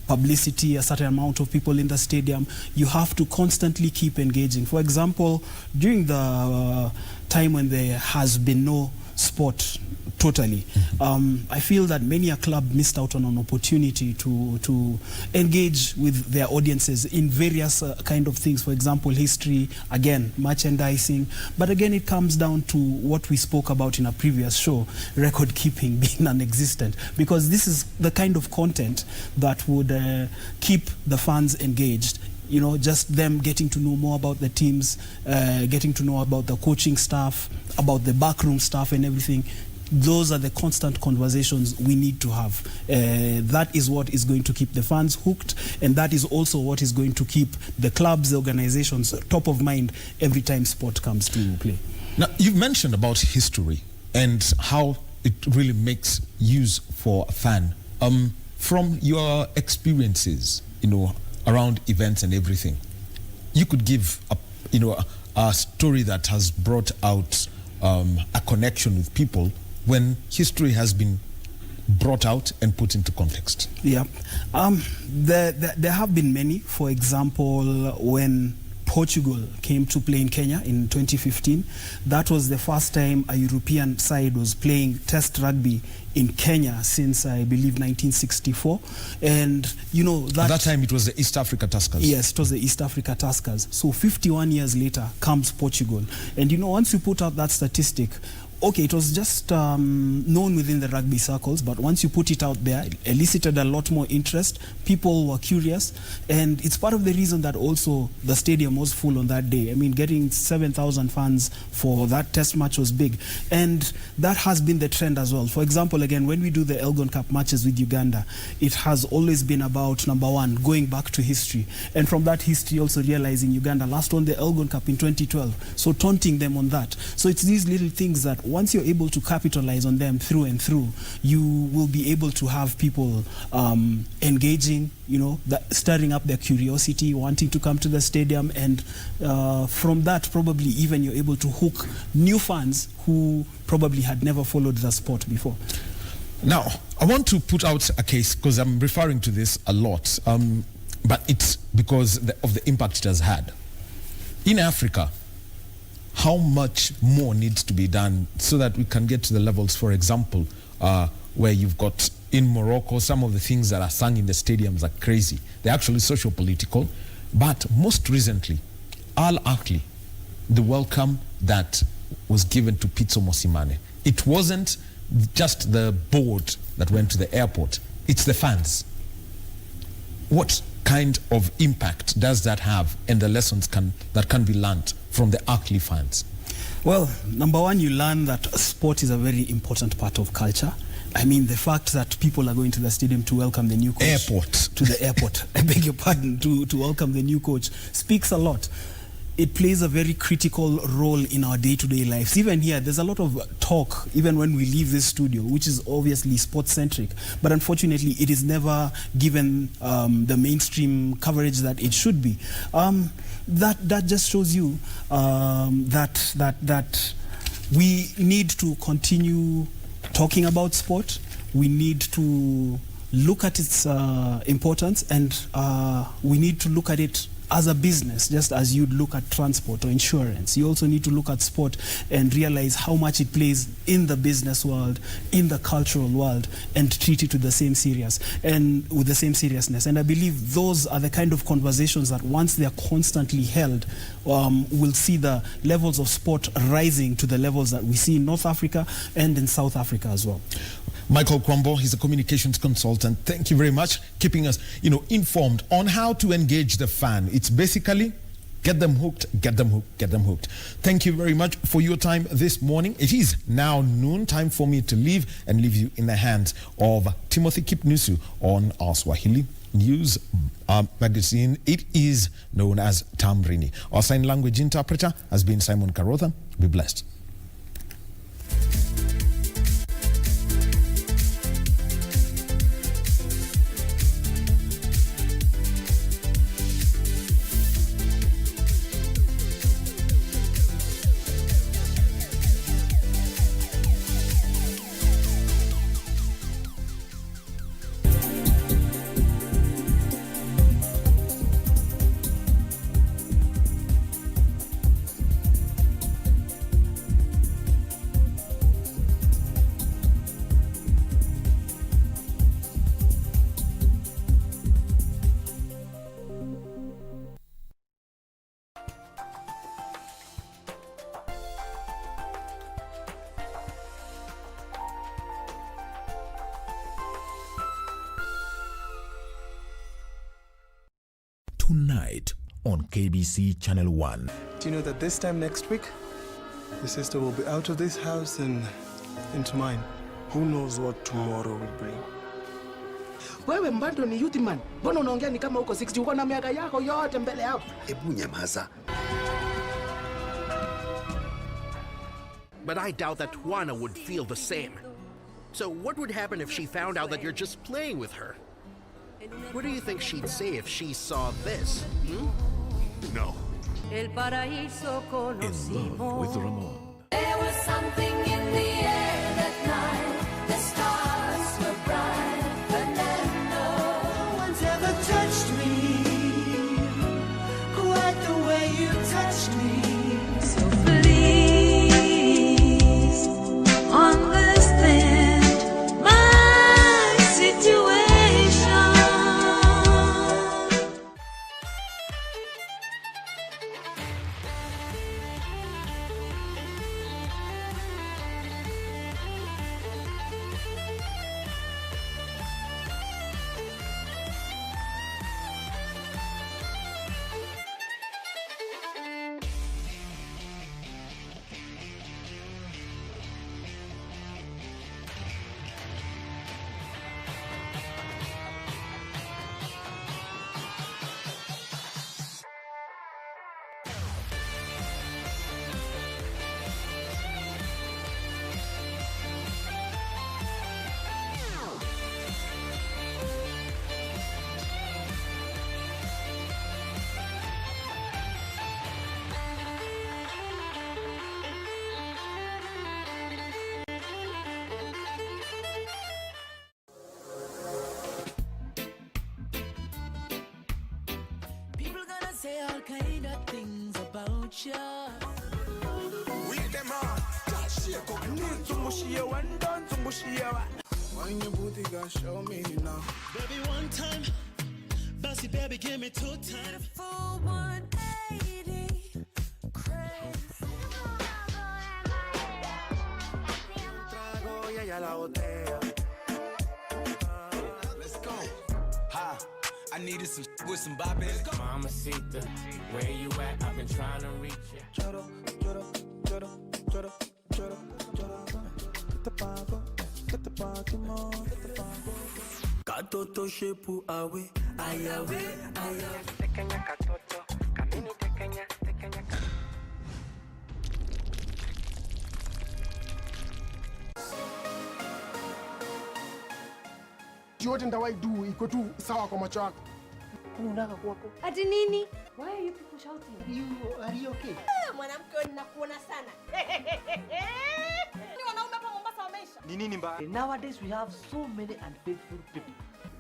publicity, a certain amount of people in the stadium. You have to constantly keep engaging. For example, during the time when there has been no sport totally, I feel that many a club missed out on an opportunity to engage with their audiences in various kind of things. For example, history, again, merchandising. But again, it comes down to what we spoke about in a previous show, record keeping being non-existent, because this is the kind of content that would keep the fans engaged. You know, just them getting to know more about the teams, getting to know about the coaching staff, about the backroom staff and everything. Those are the constant conversations we need to have. That is what is going to keep the fans hooked, and that is also what is going to keep the clubs, the organizations top of mind every time sport comes to play. Now, you've mentioned about history and how it really makes use for a fan. From your experiences, you know, around events and everything, you could give a story that has brought out a connection with people when history has been brought out and put into context. Yeah, there have been many. For example, when Portugal came to play in Kenya in 2015, that was the first time a European side was playing test rugby in Kenya since, I believe, 1964. And, you know, at that time it was the East Africa Tuskers. Yes, it was the East Africa Tuskers. So 51 years later comes Portugal. And, you know, once you put out that statistic, okay, it was just known within the rugby circles, but once you put it out there, it elicited a lot more interest. People were curious, and it's part of the reason that also the stadium was full on that day. I mean, getting 7,000 fans for that test match was big, and that has been the trend as well. For example, again, when we do the Elgon Cup matches with Uganda, it has always been about, number one, going back to history, and from that history also realizing Uganda last won the Elgon Cup in 2012, so taunting them on that. So it's these little things that once you're able to capitalize on them through and through, you will be able to have people engaging, you know, stirring up their curiosity, wanting to come to the stadium, and from that probably even you're able to hook new fans who probably had never followed the sport before. Now, I want to put out a case because I'm referring to this a lot, but it's because of the impact it has had. In Africa, how much more needs to be done so that we can get to the levels, for example, where you've got in Morocco, some of the things that are sung in the stadiums are crazy. They're actually socio-political. But most recently, Al Ahly, the welcome that was given to Pitso Mosimane, it wasn't just the board that went to the airport, it's the fans. What kind of impact does that have, and the lessons that can be learned from the Ahly fans? Well, number one, you learn that sport is a very important part of culture. I mean, the fact that people are going to the stadium to welcome the new coach. To the airport, I beg your pardon, to welcome the new coach speaks a lot. it plays a very critical role in our day-to-day lives. Even here, there's a lot of talk, even when we leave this studio, which is obviously sports-centric. But unfortunately, it is never given the mainstream coverage that it should be. That just shows you that we need to continue talking about sport. We need to look at its importance, and we need to look at it as a business, just as you'd look at transport or insurance. You also need to look at sport and realize how much it plays in the business world, in the cultural world, and treat it with the same seriousness. And I believe those are the kind of conversations that once they are constantly held, we'll see the levels of sport rising to the levels that we see in North Africa and in South Africa as well. Michael Kwambo, he's a communications consultant. Thank you very much, keeping us, informed on how to engage the fan. It's basically get them hooked, get them hooked, get them hooked. Thank you very much for your time this morning. It is now noon, time for me to leave you in the hands of Timothy Kipnusu on our Swahili News magazine. It is known as Tamrini. Our sign language interpreter has been Simon Karotha. Be blessed. Tonight on KBC Channel 1. Do you know that this time next week, your sister will be out of this house and into mine? Who knows what tomorrow will bring? Wewe mbando ni youth man. Mbona unaongea ni kama uko 60 uko na miaka yako yote mbele yako? Hebu nyamaza. But I doubt that Juana would feel the same. So what would happen if she found out that you're just playing with her? What do you think she'd say if she saw this? No. In love with Ramon. There was something in the air that night. The stars were bright, but then no one's ever touched me quite the way you touched me. So please understand my situation. Say all kind of things about you. We them all. When your booty got show me now. Baby, one time. Bossy baby, give me two times. Full 180. Crazy. Let's go. Ha. I needed some with some bop in it. Mamacita, where you at? I've been trying to reach you. Katoto shepu awe, ayawe, ayawe. Tekenya katoto, kamini tekenya yote ndawai do iko tu sawa kwa macho yako. Unataka kwako? Ati nini? Why are you people shouting? Are you okay? Mwanamke wewe ninakuona sana. Ni wanaume hapa Mombasa wameisha. Ni nini mbaya? Nowadays we have so many unfaithful people.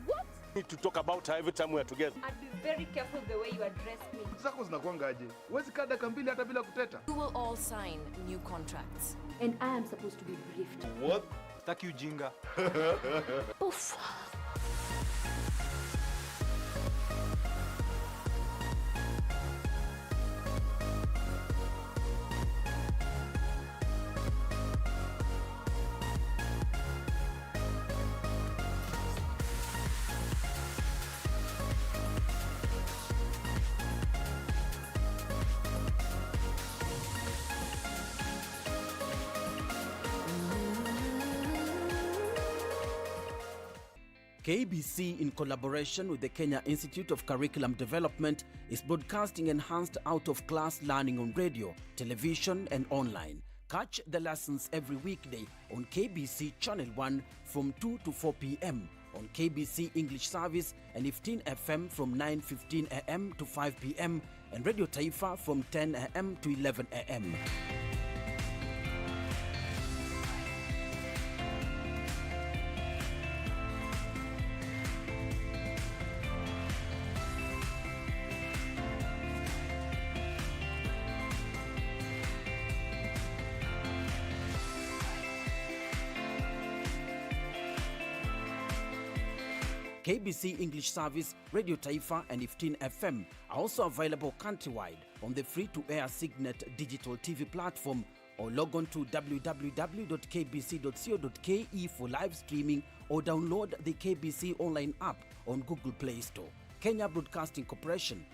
What? Need to talk about her every time we are together. I'd be very careful the way you address me. Zako zinakuangaje? Huwezi kaa dakika mbili hata bila kuteta. You will all sign new contracts. And I am supposed to be briefed. What? Taki ujinga. Oof. KBC, in collaboration with the Kenya Institute of Curriculum Development, is broadcasting enhanced out-of-class learning on radio, television and online. Catch the lessons every weekday on KBC Channel 1 from 2 to 4 p.m, on KBC English Service and 15 FM from 9:15 a.m. to 5 p.m, and Radio Taifa from 10 a.m. to 11 a.m. KBC English Service, Radio Taifa and 15 FM are also available countrywide on the free-to-air Signet digital TV platform, or log on to www.kbc.co.ke for live streaming, or download the KBC Online app on Google Play Store. Kenya Broadcasting Corporation,